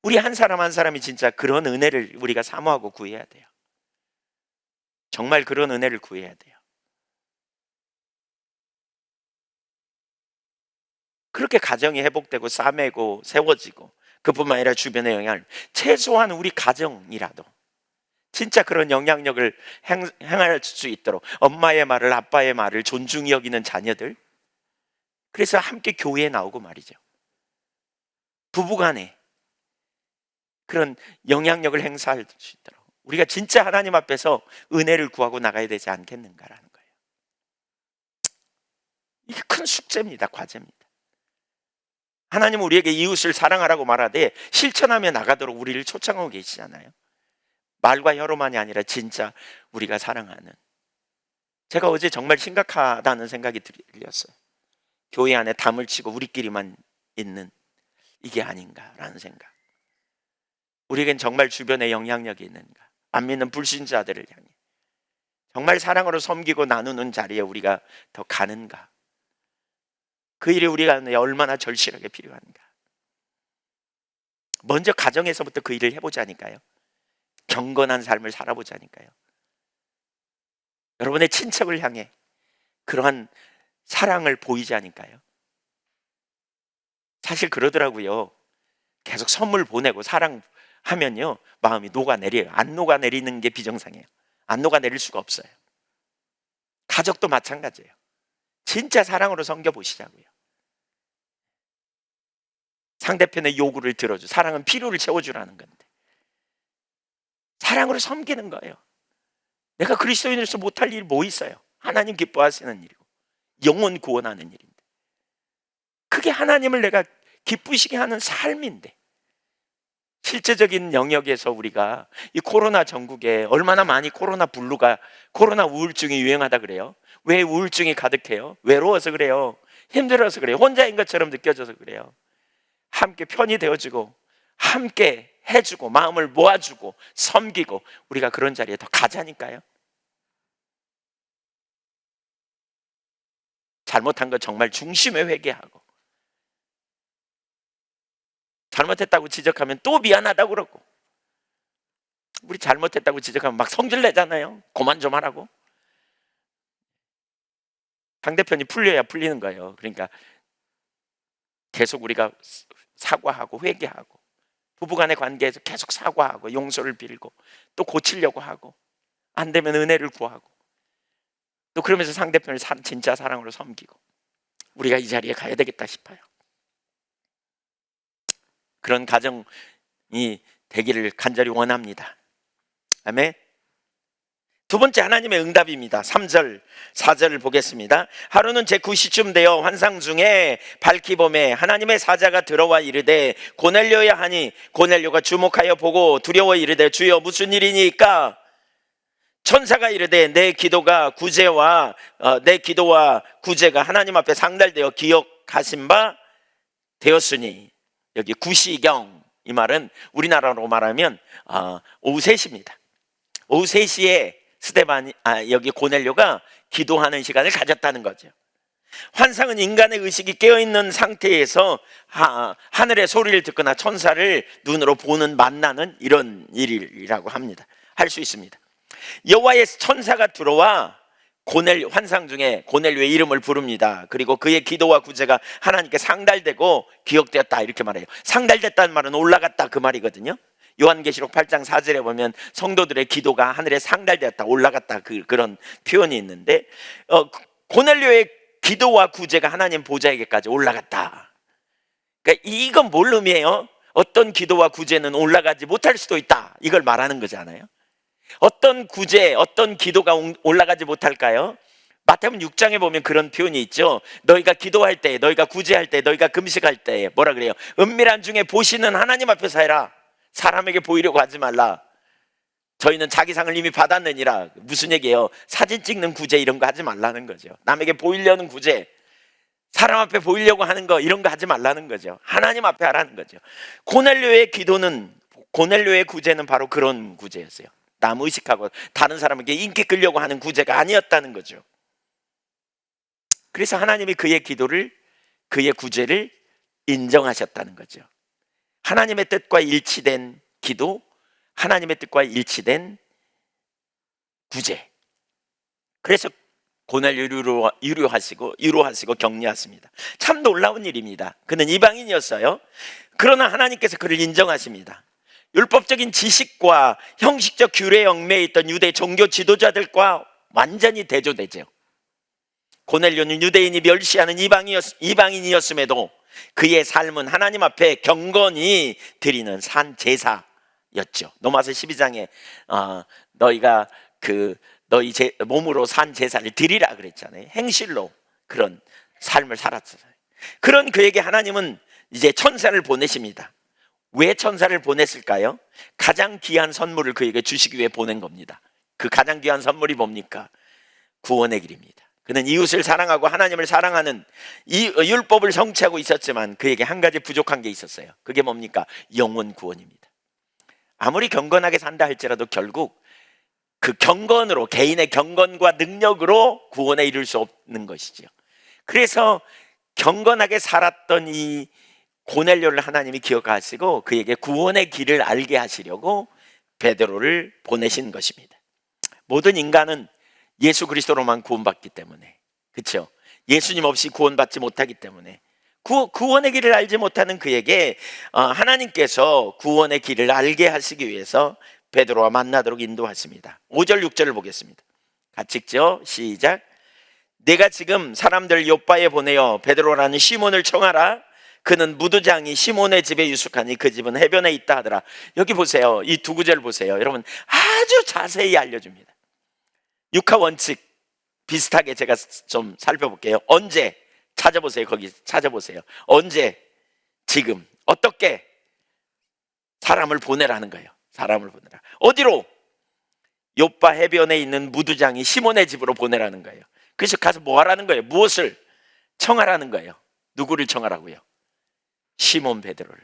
우리 한 사람 한 사람이 진짜 그런 은혜를 우리가 사모하고 구해야 돼요. 정말 그런 은혜를 구해야 돼요. 그렇게 가정이 회복되고 싸매고 세워지고, 그뿐만 아니라 주변의 영향을, 최소한 우리 가정이라도 진짜 그런 영향력을 행할 수 있도록 엄마의 말을, 아빠의 말을 존중히 여기는 자녀들, 그래서 함께 교회에 나오고 말이죠. 부부간에 그런 영향력을 행사할 수 있도록 우리가 진짜 하나님 앞에서 은혜를 구하고 나가야 되지 않겠는가라는 거예요. 이게 큰 숙제입니다. 과제입니다. 하나님은 우리에게 이웃을 사랑하라고 말하되 실천하며 나가도록 우리를 초청하고 계시잖아요. 말과 혀로만이 아니라 진짜 우리가 사랑하는. 제가 어제 정말 심각하다는 생각이 들렸어요. 교회 안에 담을 치고 우리끼리만 있는 이게 아닌가라는 생각. 우리에겐 정말 주변에 영향력이 있는가? 안 믿는 불신자들을 향해 정말 사랑으로 섬기고 나누는 자리에 우리가 더 가는가? 그 일이 우리가 얼마나 절실하게 필요한가? 먼저 가정에서부터 그 일을 해보자니까요. 경건한 삶을 살아보자니까요. 여러분의 친척을 향해 그러한 사랑을 보이자니까요. 사실 그러더라고요. 계속 선물 보내고 사랑하면요, 마음이 녹아내려요. 안 녹아내리는 게 비정상이에요. 안 녹아내릴 수가 없어요. 가족도 마찬가지예요. 진짜 사랑으로 섬겨보시자고요. 상대편의 요구를 들어줘. 사랑은 필요를 채워주라는 건데 사랑으로 섬기는 거예요. 내가 그리스도인으로서 못할 일이 뭐 있어요? 하나님 기뻐하시는 일이고 영혼 구원하는 일인데, 그게 하나님을 내가 기쁘시게 하는 삶인데, 실제적인 영역에서 우리가 이 코로나 전국에 얼마나 많이 코로나 블루가, 코로나 우울증이 유행하다 그래요. 왜 우울증이 가득해요? 외로워서 그래요. 힘들어서 그래요. 혼자인 것처럼 느껴져서 그래요. 함께 편이 되어주고 함께 해주고 마음을 모아주고 섬기고 우리가 그런 자리에 더 가자니까요. 잘못한 거 정말 중심에 회개하고, 잘못했다고 지적하면 또 미안하다고 그러고, 우리 잘못했다고 지적하면 막 성질 내잖아요. 그만 좀 하라고. 상대편이 풀려야 풀리는 거예요. 그러니까 계속 우리가 사과하고 회개하고, 부부간의 관계에서 계속 사과하고 용서를 빌고 또 고치려고 하고, 안 되면 은혜를 구하고, 또 그러면서 상대편을 진짜 사랑으로 섬기고, 우리가 이 자리에 가야 되겠다 싶어요. 그런 가정이 되기를 간절히 원합니다. 아멘. 두 번째 하나님의 응답입니다. 3절 4절을 보겠습니다. 하루는 제9시쯤 되어 환상 중에 밝기 봄에 하나님의 사자가 들어와 이르되 고넬료야 하니, 고넬료가 주목하여 보고 두려워 이르되 주여 무슨 일이니까? 천사가 이르되 내 기도와 구제가 하나님 앞에 상달되어 기억하신 바 되었으니. 여기 구시경, 이 말은 우리나라로 말하면 오후 3시입니다. 오후 3시에 여기 고넬료가 기도하는 시간을 가졌다는 거죠. 환상은 인간의 의식이 깨어있는 상태에서 하늘의 소리를 듣거나 천사를 눈으로 만나는 이런 일이라고 합니다. 할 수 있습니다. 여호와의 천사가 들어와 환상 중에 고넬료의 이름을 부릅니다. 그리고 그의 기도와 구제가 하나님께 상달되고 기억되었다, 이렇게 말해요. 상달됐다는 말은 올라갔다, 그 말이거든요. 요한계시록 8장 4절에 보면 성도들의 기도가 하늘에 상달되었다, 올라갔다, 그런 표현이 있는데, 고넬료의 기도와 구제가 하나님 보좌에게까지 올라갔다. 그러니까 이건 뭘 의미해요? 어떤 기도와 구제는 올라가지 못할 수도 있다, 이걸 말하는 거잖아요. 어떤 구제, 어떤 기도가 올라가지 못할까요? 마태복음 6장에 보면 그런 표현이 있죠. 너희가 기도할 때, 너희가 구제할 때, 너희가 금식할 때 뭐라 그래요? 은밀한 중에 보시는 하나님 앞에서 해라. 사람에게 보이려고 하지 말라. 저희는 자기 상을 이미 받았느니라. 무슨 얘기예요? 사진 찍는 구제 이런 거 하지 말라는 거죠. 남에게 보이려는 구제, 사람 앞에 보이려고 하는 거, 이런 거 하지 말라는 거죠. 하나님 앞에 하라는 거죠. 고넬료의 구제는 바로 그런 구제였어요. 남 의식하고 다른 사람에게 인기 끌려고 하는 구제가 아니었다는 거죠. 그래서 하나님이 그의 구제를 인정하셨다는 거죠. 하나님의 뜻과 일치된 기도, 하나님의 뜻과 일치된 구제. 그래서 고난을 유로하시고 격려하십니다. 참 놀라운 일입니다. 그는 이방인이었어요. 그러나 하나님께서 그를 인정하십니다. 율법적인 지식과 형식적 규례에 얽매여 있던 유대 종교 지도자들과 완전히 대조되죠. 고넬료는 유대인이 멸시하는 이방인이었음에도 그의 삶은 하나님 앞에 경건히 드리는 산 제사였죠. 로마서 12장에 너희가 너희 몸으로 산 제사를 드리라 그랬잖아요. 행실로 그런 삶을 살았어요. 그런 그에게 하나님은 이제 천사를 보내십니다. 왜 천사를 보냈을까요? 가장 귀한 선물을 그에게 주시기 위해 보낸 겁니다. 그 가장 귀한 선물이 뭡니까? 구원의 길입니다. 그는 이웃을 사랑하고 하나님을 사랑하는 이 율법을 성취하고 있었지만 그에게 한 가지 부족한 게 있었어요. 그게 뭡니까? 영혼 구원입니다. 아무리 경건하게 산다 할지라도 결국 그 경건으로, 개인의 경건과 능력으로 구원에 이를 수 없는 것이죠. 그래서 경건하게 살았던 이 고넬료를 하나님이 기억하시고 그에게 구원의 길을 알게 하시려고 베드로를 보내신 것입니다. 모든 인간은 예수 그리스도로만 구원받기 때문에, 그렇죠? 예수님 없이 구원받지 못하기 때문에 구원의 길을 알지 못하는 그에게 하나님께서 구원의 길을 알게 하시기 위해서 베드로와 만나도록 인도하십니다. 5절 6절을 보겠습니다. 같이 읽죠. 시작. 내가 지금 사람들 요빠에 보내어 베드로라는 시몬을 청하라. 그는 무두장이 시몬의 집에 유숙하니 그 집은 해변에 있다 하더라. 여기 보세요. 이 두 구절 보세요. 여러분, 아주 자세히 알려줍니다. 육하 원칙 비슷하게 제가 좀 살펴볼게요. 언제? 찾아보세요. 거기 찾아보세요. 언제? 지금. 어떻게? 사람을 보내라는 거예요. 사람을 보내라. 어디로? 요빠 해변에 있는 무두장이 시몬의 집으로 보내라는 거예요. 그래서 가서 뭐 하라는 거예요? 무엇을? 청하라는 거예요. 누구를 청하라고요? 시몬 베드로를.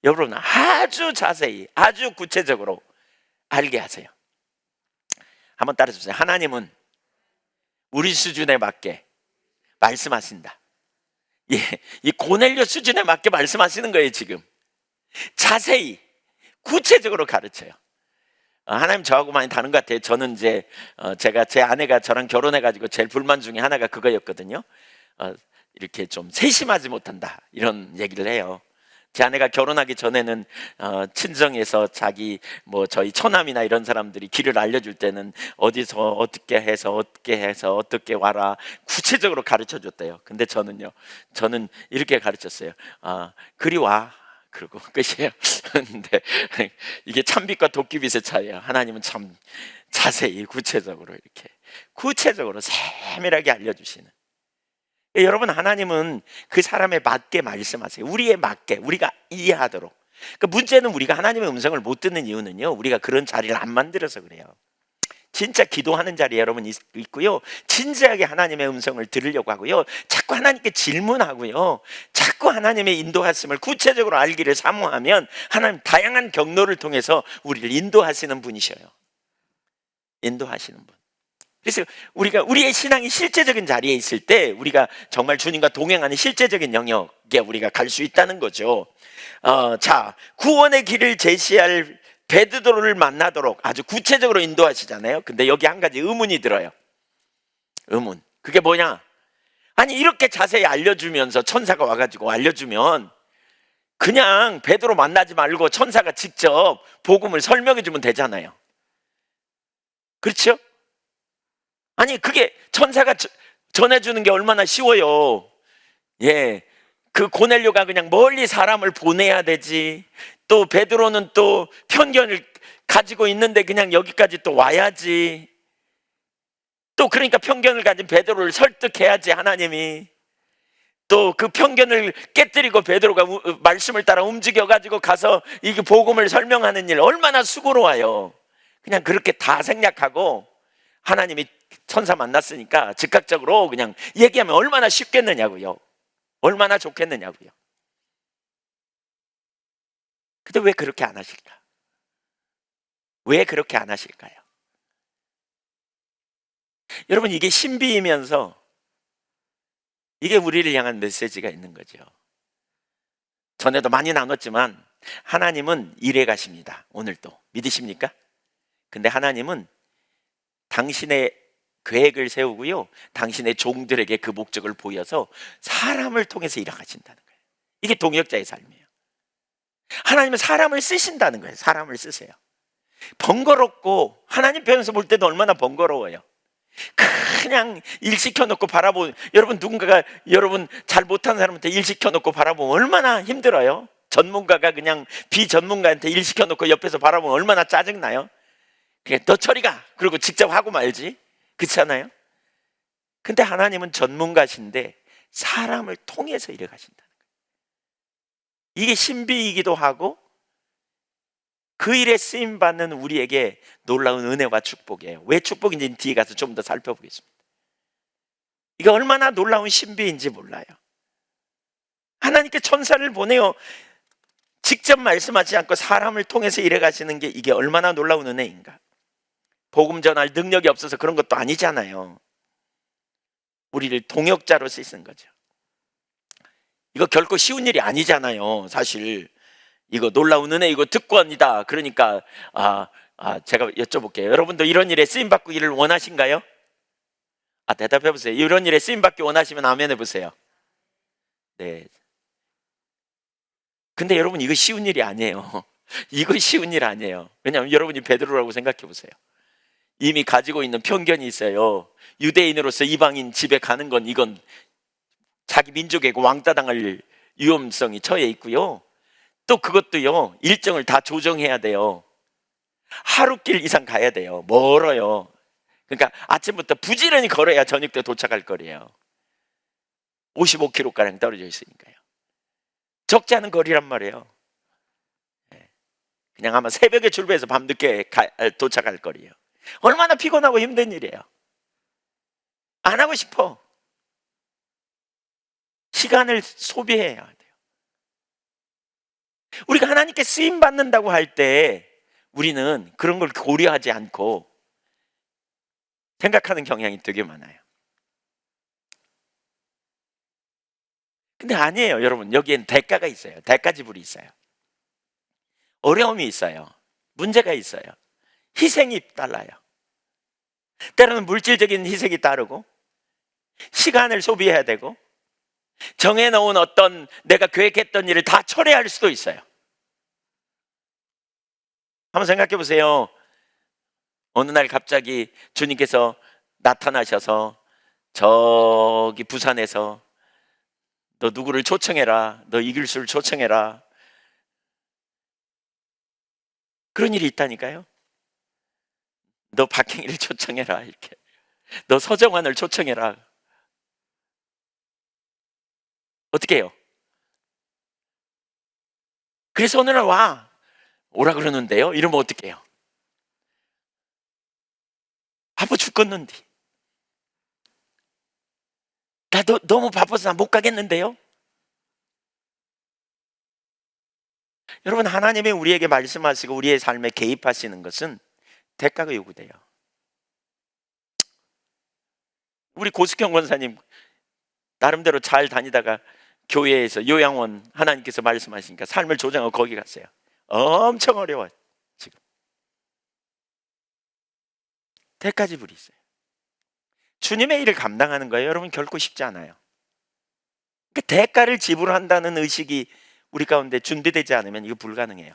여러분, 아주 자세히, 아주 구체적으로 알게 하세요. 한번 따라해주세요. 하나님은 우리 수준에 맞게 말씀하신다. 예, 이 고넬료 수준에 맞게 말씀하시는 거예요. 지금 자세히 구체적으로 가르쳐요. 하나님 저하고 많이 다른 것 같아요. 저는 이제 제가 제 아내가 저랑 결혼해가지고 제일 불만 중에 하나가 그거였거든요. 이렇게 좀 세심하지 못한다 이런 얘기를 해요. 제 아내가 결혼하기 전에는 친정에서 자기 저희 처남이나 이런 사람들이 길을 알려줄 때는 어디서 어떻게 해서 어떻게 와라 구체적으로 가르쳐 줬대요. 근데 저는 이렇게 가르쳤어요. 그리 와. 그리고 끝이에요. 근데 이게 참빛과 도끼빛의 차이야. 하나님은 참 자세히 구체적으로 이렇게 구체적으로 세밀하게 알려주시는. 여러분, 하나님은 그 사람에 맞게 말씀하세요. 우리에 맞게, 우리가 이해하도록. 그러니까 문제는 우리가 하나님의 음성을 못 듣는 이유는요, 우리가 그런 자리를 안 만들어서 그래요. 진짜 기도하는 자리에 여러분 있고요, 진지하게 하나님의 음성을 들으려고 하고요, 자꾸 하나님께 질문하고요, 자꾸 하나님의 인도하심을 구체적으로 알기를 사모하면 하나님 다양한 경로를 통해서 우리를 인도하시는 분이셔요. 인도하시는 분. 그래서 우리가 우리의 신앙이 실제적인 자리에 있을 때 우리가 정말 주님과 동행하는 실제적인 영역에 우리가 갈 수 있다는 거죠. 자, 구원의 길을 제시할 베드로를 만나도록 아주 구체적으로 인도하시잖아요. 근데 여기 한 가지 의문이 들어요. 의문. 그게 뭐냐? 아니, 이렇게 자세히 알려주면서 천사가 와가지고 알려주면 그냥 베드로 만나지 말고 천사가 직접 복음을 설명해 주면 되잖아요. 그렇죠? 아니, 그게 천사가 전해주는 게 얼마나 쉬워요. 예, 그 고넬료가 그냥 멀리 사람을 보내야 되지. 또 베드로는 또 편견을 가지고 있는데 그냥 여기까지 또 와야지. 또 그러니까 편견을 가진 베드로를 설득해야지 하나님이. 또 그 편견을 깨뜨리고 베드로가 말씀을 따라 움직여가지고 가서 이게 복음을 설명하는 일 얼마나 수고로워요. 그냥 그렇게 다 생략하고 하나님이 천사 만났으니까 즉각적으로 그냥 얘기하면 얼마나 쉽겠느냐고요. 얼마나 좋겠느냐고요. 근데 왜 그렇게 안 하실까? 왜 그렇게 안 하실까요? 여러분, 이게 신비이면서 이게 우리를 향한 메시지가 있는 거죠. 전에도 많이 나눴지만 하나님은 일해 가십니다. 오늘도 믿으십니까? 근데 하나님은 당신의 계획을 세우고요, 당신의 종들에게 그 목적을 보여서 사람을 통해서 일하신다는 거예요. 이게 동역자의 삶이에요. 하나님은 사람을 쓰신다는 거예요. 사람을 쓰세요. 번거롭고, 하나님 편에서 볼 때도 얼마나 번거로워요. 그냥 일 시켜놓고 바라보면, 여러분 누군가가 여러분 잘 못하는 사람한테 일 시켜놓고 바라보면 얼마나 힘들어요. 전문가가 그냥 비전문가한테 일 시켜놓고 옆에서 바라보면 얼마나 짜증나요. 그냥 너 저리 가! 그리고 직접 하고 말지. 그렇잖아요. 근데 하나님은 전문가신데 사람을 통해서 일해 가신다는 거예요. 이게 신비이기도 하고 그 일에 쓰임받는 우리에게 놀라운 은혜와 축복이에요. 왜 축복인지 뒤에 가서 좀 더 살펴보겠습니다. 이게 얼마나 놀라운 신비인지 몰라요. 하나님께 천사를 보내요. 직접 말씀하지 않고 사람을 통해서 일해 가시는 게 이게 얼마나 놀라운 은혜인가. 복음 전할 능력이 없어서 그런 것도 아니잖아요. 우리를 동역자로 쓰시는 거죠. 이거 결코 쉬운 일이 아니잖아요. 사실 이거 놀라운 은혜, 이거 특권이다. 그러니까 제가 여쭤볼게요. 여러분도 이런 일에 쓰임 받고 일을 원하신가요? 대답해 보세요. 이런 일에 쓰임 받기 원하시면 아멘 해보세요. 네. 근데 여러분 이거 쉬운 일이 아니에요. 이거 쉬운 일 아니에요. 왜냐하면 여러분이 베드로라고 생각해 보세요. 이미 가지고 있는 편견이 있어요. 유대인으로서 이방인 집에 가는 건 이건 자기 민족에게 왕따 당할 위험성이 처해 있고요. 또 그것도요, 일정을 다 조정해야 돼요. 하루길 이상 가야 돼요. 멀어요. 그러니까 아침부터 부지런히 걸어야 저녁 때 도착할 거리예요. 55km가량 떨어져 있으니까요. 적지 않은 거리란 말이에요. 그냥 아마 새벽에 출발해서 밤늦게 도착할 거리예요. 얼마나 피곤하고 힘든 일이에요. 안 하고 싶어. 시간을 소비해야 돼요. 우리가 하나님께 쓰임 받는다고 할 때 우리는 그런 걸 고려하지 않고 생각하는 경향이 되게 많아요. 근데 아니에요, 여러분. 여기엔 대가가 있어요. 대가 지불이 있어요. 어려움이 있어요. 문제가 있어요. 희생이 달라요. 때로는 물질적인 희생이 따르고 시간을 소비해야 되고 정해놓은 어떤 내가 계획했던 일을 다 철회할 수도 있어요. 한번 생각해 보세요. 어느 날 갑자기 주님께서 나타나셔서 저기 부산에서 너 누구를 초청해라, 너 이길수를 초청해라, 그런 일이 있다니까요. 너 박행일을 초청해라, 이렇게. 너 서정환을 초청해라. 어떻게 해요? 그래서 어느 날 오라 그러는데요. 이러면 어떻게 해요? 바빠 죽겠는데. 너무 바빠서 나 못 가겠는데요. 여러분, 하나님이 우리에게 말씀하시고 우리의 삶에 개입하시는 것은 대가가 요구돼요. 우리 고숙형 권사님 나름대로 잘 다니다가 교회에서 요양원 하나님께서 말씀하시니까 삶을 조정하고 거기 갔어요. 엄청 어려워요. 지금 대가 지불이 있어요. 주님의 일을 감당하는 거예요. 여러분, 결코 쉽지 않아요. 그 대가를 지불한다는 의식이 우리 가운데 준비되지 않으면 이거 불가능해요.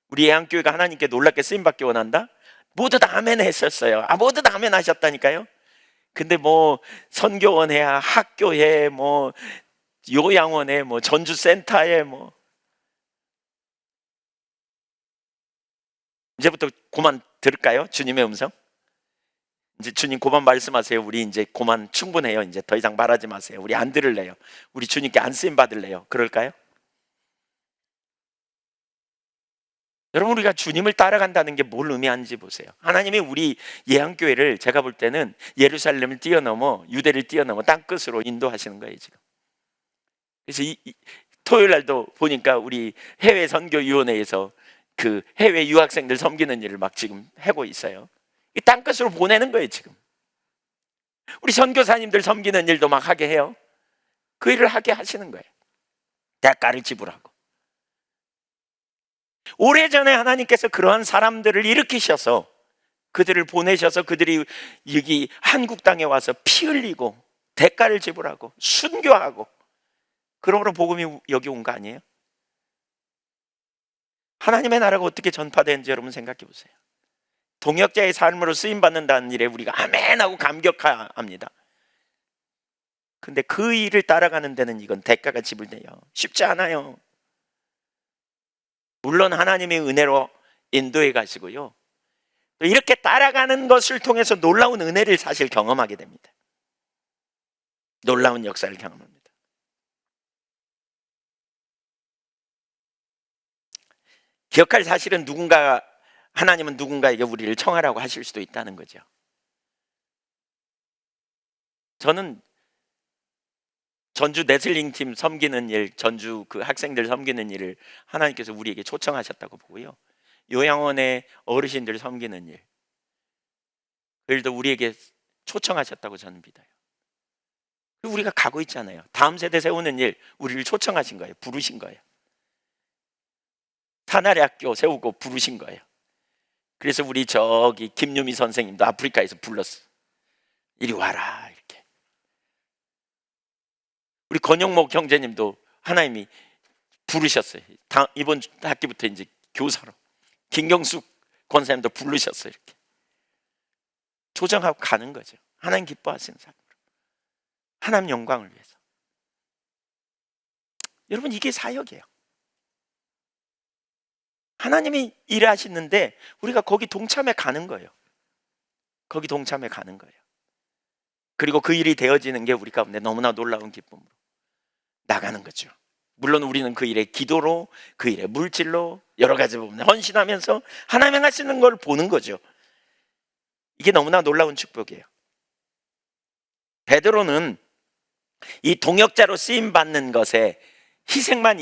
우리 예한교회가 하나님께 놀랍게 쓰임받기 원한다? 모두 다 아멘 했었어요. 모두 다 아멘 하셨다니까요. 근데 뭐 선교원에, 학교에, 뭐 요양원에, 뭐 전주센터에, 뭐 이제부터 그만 들을까요? 주님의 음성? 이제 주님 그만 말씀하세요. 우리 이제 그만 충분해요. 이제 더 이상 말하지 마세요. 우리 안 들을래요. 우리 주님께 안 쓰임 받을래요. 그럴까요? 여러분, 우리가 주님을 따라간다는 게 뭘 의미하는지 보세요. 하나님이 우리 예한교회를 제가 볼 때는 예루살렘을 뛰어넘어 유대를 뛰어넘어 땅끝으로 인도하시는 거예요, 지금. 그래서 토요일 날도 보니까 우리 해외 선교위원회에서 그 해외 유학생들 섬기는 일을 막 지금 하고 있어요. 이 땅끝으로 보내는 거예요, 지금. 우리 선교사님들 섬기는 일도 막 하게 해요. 그 일을 하게 하시는 거예요. 대가를 지불하고. 오래전에 하나님께서 그러한 사람들을 일으키셔서 그들을 보내셔서 그들이 여기 한국 땅에 와서 피 흘리고 대가를 지불하고 순교하고, 그러므로 복음이 여기 온 거 아니에요? 하나님의 나라가 어떻게 전파되는지 여러분 생각해 보세요. 동역자의 삶으로 쓰임받는다는 일에 우리가 아멘하고 감격합니다. 근데 그 일을 따라가는 데는 이건 대가가 지불돼요. 쉽지 않아요. 물론 하나님의 은혜로 인도해 가시고요, 또 이렇게 따라가는 것을 통해서 놀라운 은혜를 사실 경험하게 됩니다. 놀라운 역사를 경험합니다. 기억할 사실은 하나님은 누군가에게 우리를 청하라고 하실 수도 있다는 거죠. 저는 전주 레슬링 팀 섬기는 일, 전주 그 학생들 섬기는 일을 하나님께서 우리에게 초청하셨다고 보고요, 요양원의 어르신들 섬기는 일, 그 일도 우리에게 초청하셨다고 저는 믿어요. 우리가 가고 있잖아요. 다음 세대 세우는 일, 우리를 초청하신 거예요. 부르신 거예요. 사나리 학교 세우고 부르신 거예요. 그래서 우리 저기 김유미 선생님도 아프리카에서 불렀어. 이리 와라 이렇게. 우리 권영목 형제님도 하나님이 부르셨어요. 이번 학기부터 이제 교사로. 김경숙 권사님도 부르셨어요. 이렇게 조정하고 가는 거죠. 하나님 기뻐하시는 삶으로, 하나님 영광을 위해서. 여러분, 이게 사역이에요. 하나님이 일하시는데 우리가 거기 동참해 가는 거예요. 거기 동참해 가는 거예요. 그리고 그 일이 되어지는 게 우리 가운데 너무나 놀라운 기쁨으로 나가는 거죠. 물론 우리는 그 일에 기도로, 그 일에 물질로, 여러 가지 부분에 헌신하면서 하나님 하시는 걸 보는 거죠. 이게 너무나 놀라운 축복이에요. 베드로는 이 동역자로 쓰임받는 것에 희생만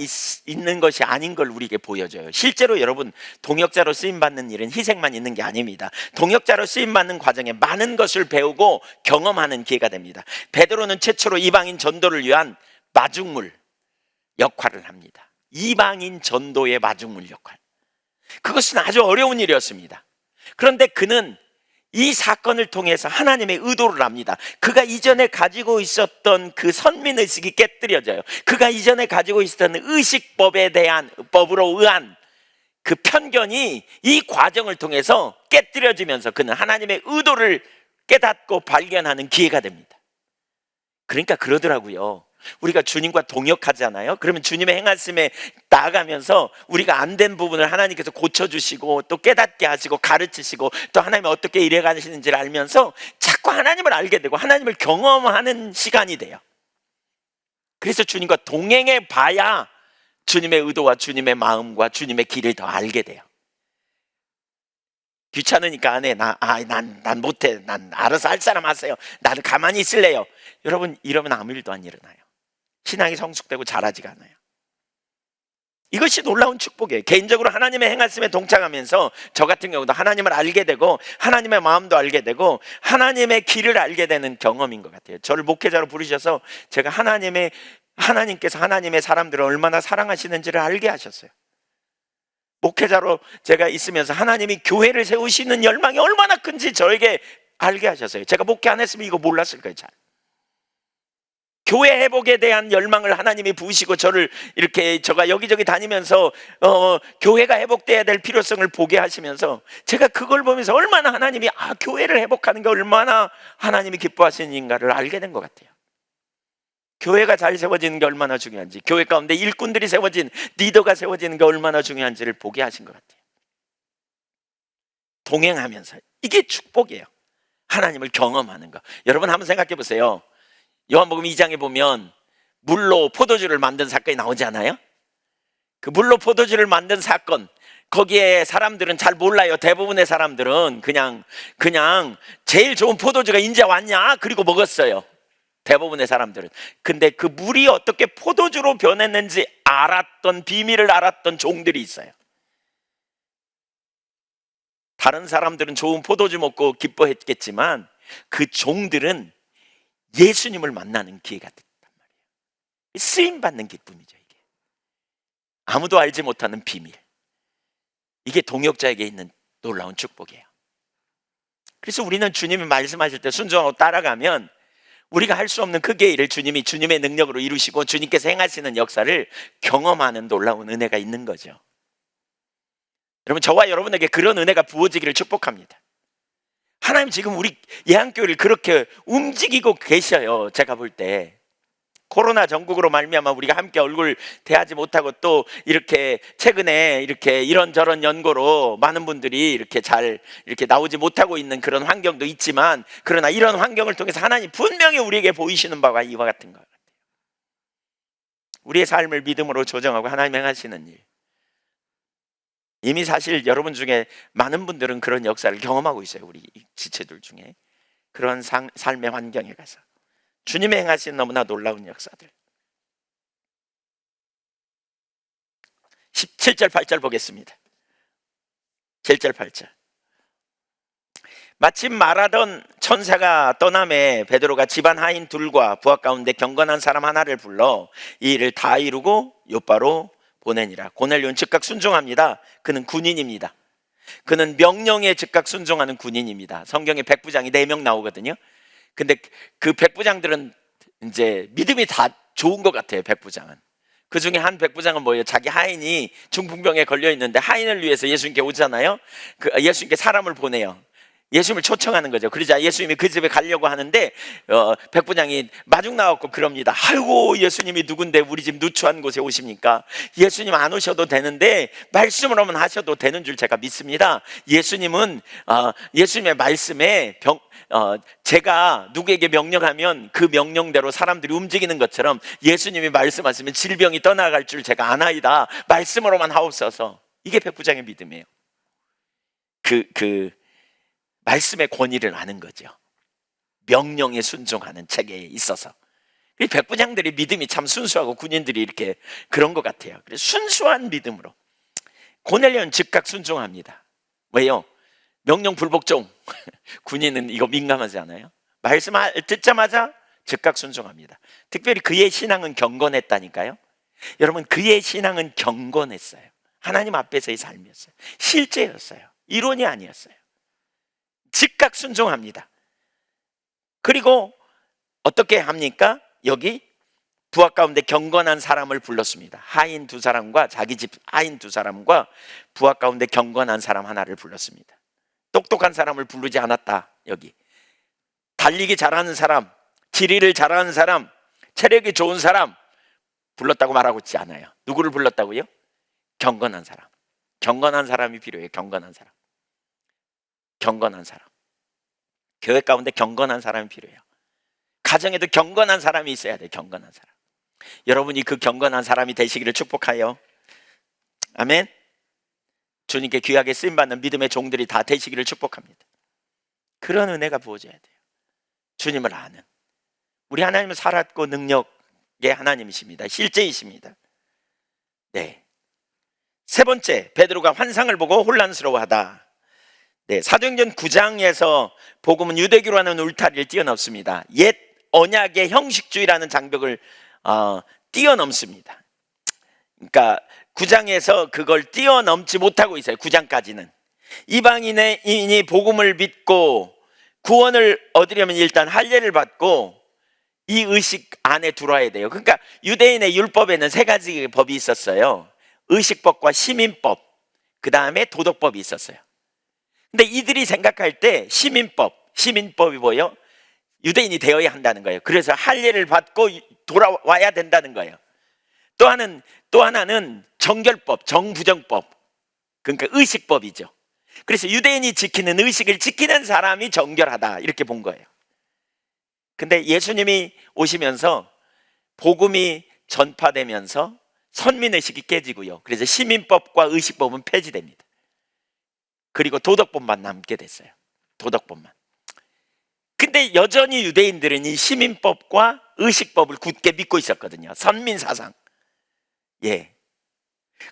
있는 것이 아닌 걸 우리에게 보여줘요. 실제로 여러분, 동역자로 쓰임받는 일은 희생만 있는 게 아닙니다. 동역자로 쓰임받는 과정에 많은 것을 배우고 경험하는 기회가 됩니다. 베드로는 최초로 이방인 전도를 위한 마중물 역할을 합니다. 이방인 전도의 마중물 역할. 그것은 아주 어려운 일이었습니다. 그런데 그는 이 사건을 통해서 하나님의 의도를 압니다. 그가 이전에 가지고 있었던 그 선민의식이 깨뜨려져요. 그가 이전에 가지고 있었던 법으로 의한 그 편견이 이 과정을 통해서 깨뜨려지면서 그는 하나님의 의도를 깨닫고 발견하는 기회가 됩니다. 그러니까 그러더라고요. 우리가 주님과 동역하잖아요. 그러면 주님의 행하심에 나아가면서 우리가 안 된 부분을 하나님께서 고쳐주시고 또 깨닫게 하시고 가르치시고 또 하나님이 어떻게 일해 가시는지를 알면서 자꾸 하나님을 알게 되고 하나님을 경험하는 시간이 돼요. 그래서 주님과 동행해 봐야 주님의 의도와 주님의 마음과 주님의 길을 더 알게 돼요. 귀찮으니까 안 해. 난 못해. 난 알아서 할 사람 하세요. 나는 가만히 있을래요. 여러분, 이러면 아무 일도 안 일어나요. 신앙이 성숙되고 자라지가 않아요. 이것이 놀라운 축복이에요. 개인적으로 하나님의 행하심에 동참하면서 저 같은 경우도 하나님을 알게 되고 하나님의 마음도 알게 되고 하나님의 길을 알게 되는 경험인 것 같아요. 저를 목회자로 부르셔서 제가 하나님께서 하나님의 사람들을 얼마나 사랑하시는지를 알게 하셨어요. 목회자로 제가 있으면서 하나님이 교회를 세우시는 열망이 얼마나 큰지 저에게 알게 하셨어요. 제가 목회 안 했으면 이거 몰랐을 거예요. 잘. 교회 회복에 대한 열망을 하나님이 부으시고 저를 이렇게 제가 여기저기 다니면서 교회가 회복돼야 될 필요성을 보게 하시면서 제가 그걸 보면서 얼마나 하나님이 교회를 회복하는 게 얼마나 하나님이 기뻐하시는 인가를 알게 된 것 같아요. 교회가 잘 세워지는 게 얼마나 중요한지, 교회 가운데 일꾼들이 세워진, 리더가 세워지는 게 얼마나 중요한지를 보게 하신 것 같아요. 동행하면서 이게 축복이에요. 하나님을 경험하는 거. 여러분 한번 생각해 보세요. 요한복음 2장에 보면 물로 포도주를 만든 사건이 나오지 않아요? 그 물로 포도주를 만든 사건, 거기에 사람들은 잘 몰라요. 대부분의 사람들은 그냥 제일 좋은 포도주가 이제 왔냐? 그리고 먹었어요. 대부분의 사람들은. 근데 그 물이 어떻게 포도주로 변했는지 비밀을 알았던 종들이 있어요. 다른 사람들은 좋은 포도주 먹고 기뻐했겠지만 그 종들은 예수님을 만나는 기회가 됐단 말이에요. 쓰임받는 기쁨이죠, 이게. 아무도 알지 못하는 비밀. 이게 동역자에게 있는 놀라운 축복이에요. 그래서 우리는 주님이 말씀하실 때 순종하고 따라가면 우리가 할 수 없는 크기의 일을 주님이 주님의 능력으로 이루시고 주님께서 행하시는 역사를 경험하는 놀라운 은혜가 있는 거죠. 여러분, 저와 여러분에게 그런 은혜가 부어지기를 축복합니다. 하나님 지금 우리 예한교회를 그렇게 움직이고 계셔요. 제가 볼 때 코로나 전국으로 말미암아 우리가 함께 얼굴 대하지 못하고, 또 이렇게 최근에 이렇게 이런저런 연고로 많은 분들이 이렇게 잘 이렇게 나오지 못하고 있는 그런 환경도 있지만, 그러나 이런 환경을 통해서 하나님 분명히 우리에게 보이시는 바가 이와 같은 것 같아요. 우리의 삶을 믿음으로 조정하고 하나님 행하시는 일, 이미 사실 여러분 중에 많은 분들은 그런 역사를 경험하고 있어요. 우리 지체들 중에 그런 삶의 환경에 가서 주님의 행하신 너무나 놀라운 역사들. 17절 8절 보겠습니다. 7절 8절. 마침 말하던 천사가 떠남에 베드로가 집안 하인 둘과 부하 가운데 경건한 사람 하나를 불러 이 일을 다 이루고 요바로 보내니라. 고넬료는 즉각 순종합니다. 그는 군인입니다. 그는 명령에 즉각 순종하는 군인입니다. 성경에 백부장이 4명 나오거든요. 근데 그 백부장들은 이제 믿음이 다 좋은 것 같아요. 백부장은. 그 중에 한 백부장은 뭐예요? 자기 하인이 중풍병에 걸려 있는데 하인을 위해서 예수님께 오잖아요. 예수님께 사람을 보내요. 예수님을 초청하는 거죠. 그러자 예수님이 그 집에 가려고 하는데 백부장이 마중 나왔고 그럽니다. 아이고, 예수님이 누군데 우리 집 누추한 곳에 오십니까? 예수님 안 오셔도 되는데 말씀으로만 하셔도 되는 줄 제가 믿습니다. 예수님은 예수님의 말씀에 제가 누구에게 명령하면 그 명령대로 사람들이 움직이는 것처럼 예수님이 말씀하시면 질병이 떠나갈 줄 제가 아나이다. 말씀으로만 하옵소서. 이게 백부장의 믿음이에요. 말씀의 권위를 아는 거죠. 명령에 순종하는 체계에 있어서. 백부장들이 믿음이 참 순수하고 군인들이 이렇게 그런 것 같아요. 그래서 순수한 믿음으로 고넬료는 즉각 순종합니다. 왜요? 명령 불복종. 군인은 이거 민감하지 않아요? 말씀 듣자마자 즉각 순종합니다. 특별히 그의 신앙은 경건했다니까요. 여러분, 그의 신앙은 경건했어요. 하나님 앞에서의 삶이었어요. 실제였어요. 이론이 아니었어요. 즉각 순종합니다. 그리고 어떻게 합니까? 여기 부하 가운데 경건한 사람을 불렀습니다. 하인 2사람과 자기 집 하인 2사람과 부하 가운데 경건한 사람 하나를 불렀습니다. 똑똑한 사람을 부르지 않았다. 여기 달리기 잘하는 사람, 지리를 잘하는 사람, 체력이 좋은 사람 불렀다고 말하고 있지 않아요. 누구를 불렀다고요? 경건한 사람. 경건한 사람이 필요해요. 경건한 사람. 경건한 사람. 교회 가운데 경건한 사람이 필요해요. 가정에도 경건한 사람이 있어야 돼요. 경건한 사람. 여러분이 그 경건한 사람이 되시기를 축복하여. 아멘. 주님께 귀하게 쓰임받는 믿음의 종들이 다 되시기를 축복합니다. 그런 은혜가 부어져야 돼요. 주님을 아는. 우리 하나님은 살았고 능력의 하나님이십니다. 실제이십니다. 네. 세 번째, 베드로가 환상을 보고 혼란스러워하다. 네, 사도행전 9장에서 복음은 유대교라는 울타리를 뛰어넘습니다. 옛 언약의 형식주의라는 장벽을 뛰어넘습니다. 그러니까 9장에서 그걸 뛰어넘지 못하고 있어요. 9장까지는 이방인이 복음을 믿고 구원을 얻으려면 일단 할례를 받고 이 의식 안에 들어와야 돼요. 그러니까 유대인의 율법에는 3가지 법이 있었어요. 의식법과 시민법, 그 다음에 도덕법이 있었어요. 근데 이들이 생각할 때 시민법이 뭐예요? 유대인이 되어야 한다는 거예요. 그래서 할례를 받고 돌아와야 된다는 거예요. 또 하나는 정결법, 정부정법, 그러니까 의식법이죠. 그래서 유대인이 지키는 의식을 지키는 사람이 정결하다, 이렇게 본 거예요. 근데 예수님이 오시면서 복음이 전파되면서 선민의식이 깨지고요. 그래서 시민법과 의식법은 폐지됩니다. 그리고 도덕법만 남게 됐어요. 도덕법만. 근데 여전히 유대인들은 이 시민법과 의식법을 굳게 믿고 있었거든요. 선민사상. 예.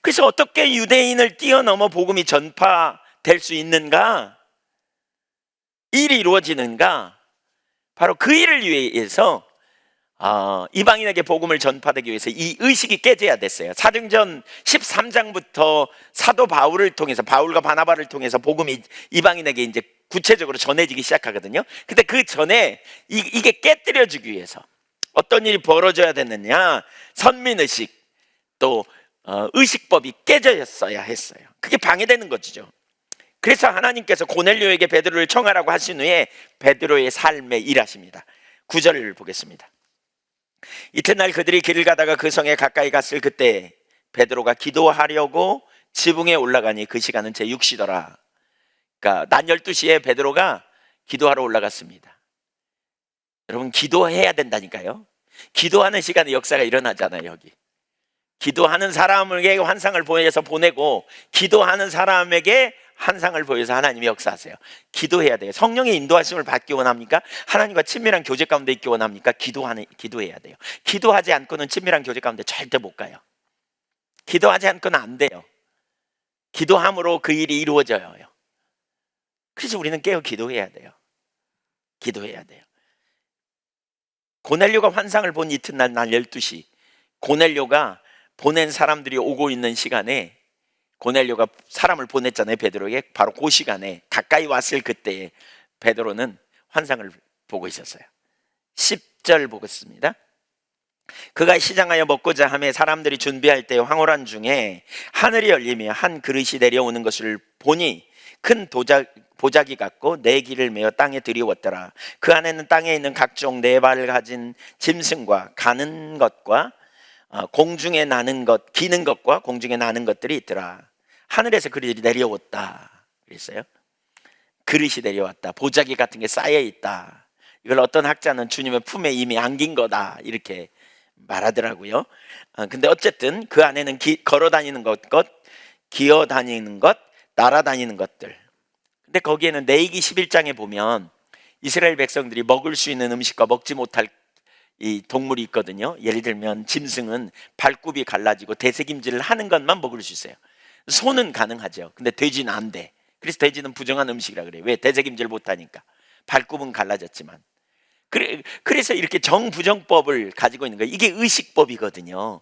그래서 어떻게 유대인을 뛰어넘어 복음이 전파될 수 있는가? 일이 이루어지는가? 바로 그 일을 위해서 이방인에게 복음을 전파되기 위해서 이 의식이 깨져야 됐어요. 사도행전 13장부터 사도 바울을 통해서, 바울과 바나바를 통해서 복음이 이방인에게 이제 구체적으로 전해지기 시작하거든요. 근데 그 전에 이게 깨뜨려지기 위해서 어떤 일이 벌어져야 됐느냐, 선민의식 또 의식법이 깨져야 했어요. 그게 방해되는 거죠. 그래서 하나님께서 고넬료에게 베드로를 청하라고 하신 후에 베드로의 삶에 일하십니다. 9절을 보겠습니다. 이튿날 그들이 길을 가다가 그 성에 가까이 갔을 그때 베드로가 기도하려고 지붕에 올라가니 그 시간은 제6시더라. 그러니까 낮 12시에 베드로가 기도하러 올라갔습니다. 여러분, 기도해야 된다니까요. 기도하는 시간에 역사가 일어나잖아요. 여기 기도하는 사람에게 환상을 보여서 보내고, 기도하는 사람에게 환상을 보여서 하나님이 역사하세요. 기도해야 돼요. 성령의 인도하심을 받기 원합니까? 하나님과 친밀한 교제 가운데 있기 원합니까? 기도해야 돼요. 기도하지 않고는 친밀한 교제 가운데 절대 못 가요. 기도하지 않고는 안 돼요. 기도함으로 그 일이 이루어져요. 그래서 우리는 깨어 기도해야 돼요. 기도해야 돼요. 고넬료가 환상을 본 이튿날 낮 12시, 고넬료가 보낸 사람들이 오고 있는 시간에, 고넬료가 사람을 보냈잖아요, 베드로에게. 바로 그 시간에 가까이 왔을 그때에 베드로는 환상을 보고 있었어요. 10절 보겠습니다. 그가 시장하여 먹고자 하며 사람들이 준비할 때 황홀한 중에 하늘이 열리며 한 그릇이 내려오는 것을 보니 큰 보자기 같고 네 길을 메어 땅에 들이웠더라. 그 안에는 땅에 있는 각종 네 발을 가진 짐승과 가는 것과 공중에 나는 것, 기는 것과 공중에 나는 것들이 있더라. 하늘에서 그릇이 내려왔다 그랬어요. 그릇이 내려왔다. 보자기 같은 게 쌓여 있다. 이걸 어떤 학자는 주님의 품에 이미 안긴 거다 이렇게 말하더라고요. 근데 어쨌든 그 안에는 걸어다니는 것, 기어다니는 것, 날아다니는 것들. 근데 거기에는 레위기 11장에 보면 이스라엘 백성들이 먹을 수 있는 음식과 먹지 못할 이 동물이 있거든요. 예를 들면 짐승은 발굽이 갈라지고 대새김질을 하는 것만 먹을 수 있어요. 소는 가능하죠. 근데 돼지는 안 돼. 그래서 돼지는 부정한 음식이라 그래요. 왜? 대새김질 못하니까. 발굽은 갈라졌지만. 그래서 이렇게 정부정법을 가지고 있는 거예요. 이게 의식법이거든요.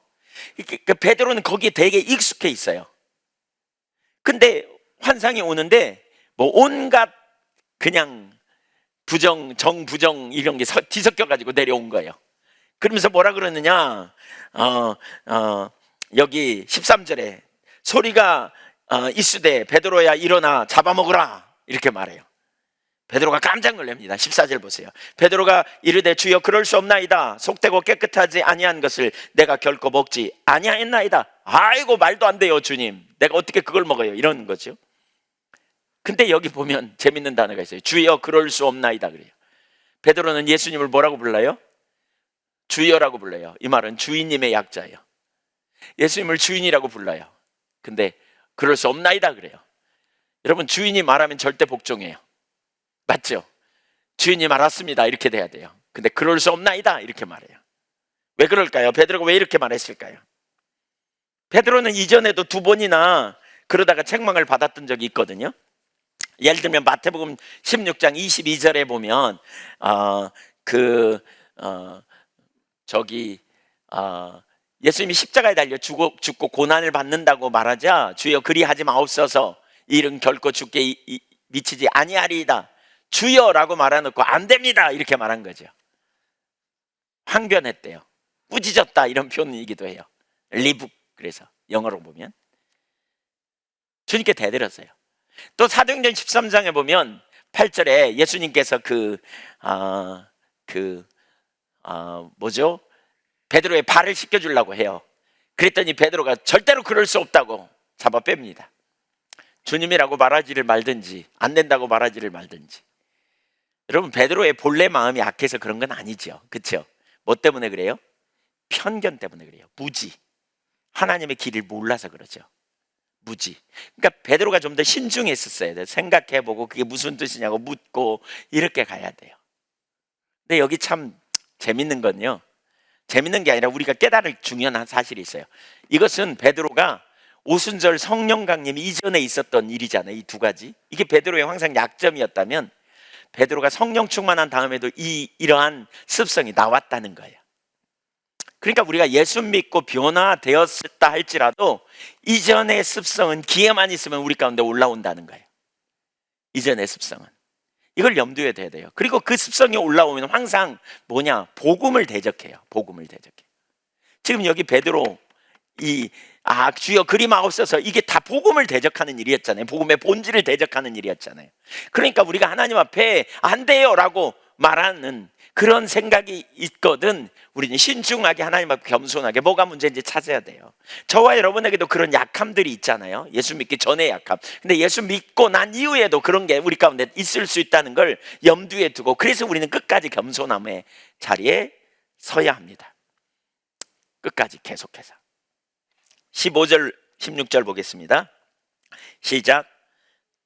그러니까 베드로는 거기에 되게 익숙해 있어요. 근데 환상이 오는데 뭐 온갖 그냥 정부정 이런 게 뒤섞여 가지고 내려온 거예요. 그러면서 뭐라 그러느냐, 여기 13절에 소리가 있으되 베드로야 일어나 잡아먹으라 이렇게 말해요. 베드로가 깜짝 놀랍니다. 14절 보세요. 베드로가 이르되 주여 그럴 수 없나이다. 속되고 깨끗하지 아니한 것을 내가 결코 먹지 아니하였나이다. 아이고 말도 안 돼요 주님, 내가 어떻게 그걸 먹어요, 이런 거죠. 근데 여기 보면 재밌는 단어가 있어요. 주여 그럴 수 없나이다 그래요. 베드로는 예수님을 뭐라고 불러요? 주여라고 불러요. 이 말은 주인님의 약자예요. 예수님을 주인이라고 불러요. 근데 그럴 수 없나이다 그래요. 여러분, 주인이 말하면 절대 복종해요. 맞죠? 주인이 말았습니다 이렇게 돼야 돼요. 근데 그럴 수 없나이다 이렇게 말해요. 왜 그럴까요? 베드로가 왜 이렇게 말했을까요? 베드로는 이전에도 2번이나 그러다가 책망을 받았던 적이 있거든요. 예를 들면 마태복음 16장 22절에 보면 예수님이 십자가에 달려 죽고 고난을 받는다고 말하자 주여 그리하지 마옵소서, 이 일은 결코 죽게 미치지 아니하리이다. 주여라고 말해놓고 안 됩니다 이렇게 말한 거죠. 항변했대요. 꾸짖었다 이런 표현이기도 해요. 리북, 그래서 영어로 보면 주님께 대들었어요. 또 사도행전 13장에 보면 8절에 예수님께서 베드로의 발을 씻겨주려고 해요. 그랬더니 베드로가 절대로 그럴 수 없다고 잡아 뺍니다. 주님이라고 말하지를 말든지 안 된다고 말하지를 말든지. 여러분, 베드로의 본래 마음이 악해서 그런 건 아니죠. 그렇죠? 뭐 때문에 그래요? 편견 때문에 그래요. 무지. 하나님의 길을 몰라서 그러죠. 무지. 그러니까 베드로가 좀 더 신중했었어야 돼요. 생각해보고 그게 무슨 뜻이냐고 묻고 이렇게 가야 돼요. 근데 여기 참 재밌는 건요, 재밌는 게 아니라 우리가 깨달을 중요한 사실이 있어요. 이것은 베드로가 오순절 성령 강림 이전에 있었던 일이잖아요. 이 2가지. 이게 베드로의 항상 약점이었다면 베드로가 성령 충만한 다음에도 이러한 습성이 나왔다는 거예요. 그러니까 우리가 예수 믿고 변화되었다 할지라도 이전의 습성은 기회만 있으면 우리 가운데 올라온다는 거예요. 이전의 습성은. 이걸 염두에 둬야 돼요. 그리고 그 습성이 올라오면 항상 뭐냐? 복음을 대적해요. 복음을 대적해. 지금 여기 베드로 주여 그리 마옵소서, 이게 다 복음을 대적하는 일이었잖아요. 복음의 본질을 대적하는 일이었잖아요. 그러니까 우리가 하나님 앞에 안 돼요 라고 말하는 그런 생각이 있거든 우리는 신중하게 하나님 앞에 겸손하게 뭐가 문제인지 찾아야 돼요. 저와 여러분에게도 그런 약함들이 있잖아요. 예수 믿기 전에 약함. 근데 예수 믿고 난 이후에도 그런 게 우리 가운데 있을 수 있다는 걸 염두에 두고, 그래서 우리는 끝까지 겸손함의 자리에 서야 합니다. 끝까지 계속해서. 15절 16절 보겠습니다. 시작.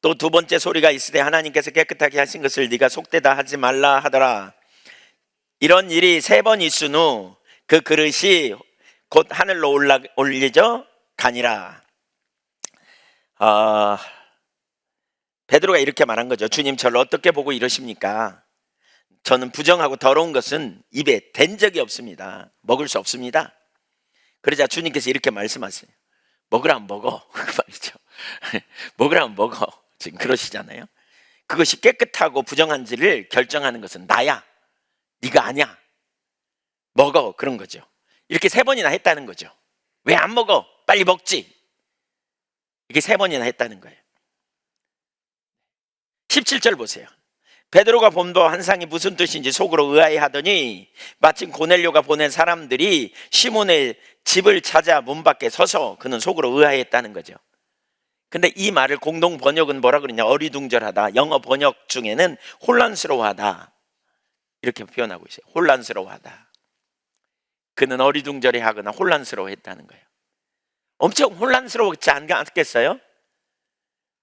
또 두 번째 소리가 있으되 하나님께서 깨끗하게 하신 것을 네가 속되다 하지 말라 하더라. 이런 일이 3번 있은 후 그 그릇이 곧 하늘로 올리져 가니라. 베드로가 이렇게 말한 거죠. 주님, 저를 어떻게 보고 이러십니까? 저는 부정하고 더러운 것은 입에 댄 적이 없습니다. 먹을 수 없습니다. 그러자 주님께서 이렇게 말씀하세요. 먹으라면 먹어. 그 말이죠. 먹으라면 먹어. 지금 그러시잖아요. 그것이 깨끗하고 부정한지를 결정하는 것은 나야. 네가 아니야. 먹어. 그런 거죠. 이렇게 3번이나 했다는 거죠. 왜 안 먹어? 빨리 먹지. 이게 3번이나 했다는 거예요. 17절 보세요. 베드로가 본 바 환상이 무슨 뜻인지 속으로 의아해하더니 마침 고넬료가 보낸 사람들이 시몬의 집을 찾아 문 밖에 서서 그는 속으로 의아해했다는 거죠. 근데 이 말을 공동 번역은 뭐라 그러냐? 어리둥절하다. 영어 번역 중에는 혼란스러워하다 이렇게 표현하고 있어요. 혼란스러워하다. 그는 어리둥절해하거나 혼란스러워했다는 거예요. 엄청 혼란스러웠지 않겠어요?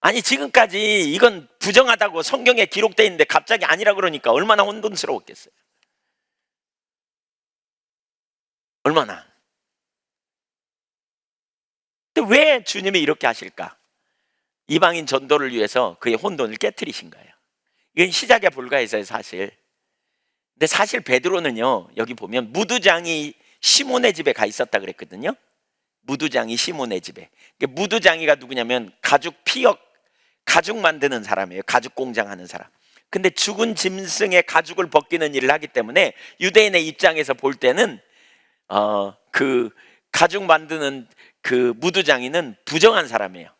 아니, 지금까지 이건 부정하다고 성경에 기록되어 있는데 갑자기 아니라 그러니까 얼마나 혼돈스러웠겠어요. 얼마나. 근데 왜 주님이 이렇게 하실까? 이방인 전도를 위해서 그의 혼돈을 깨트리신 거예요. 이건 시작에 불과해서요, 사실. 근데 사실 베드로는요, 여기 보면 무두장이 시몬의 집에 가 있었다 그랬거든요. 무두장이 시몬의 집에. 무두장이가 누구냐면 가죽 만드는 사람이에요. 가죽 공장하는 사람. 근데 죽은 짐승의 가죽을 벗기는 일을 하기 때문에 유대인의 입장에서 볼 때는 그 가죽 만드는 그 무두장이는 부정한 사람이에요.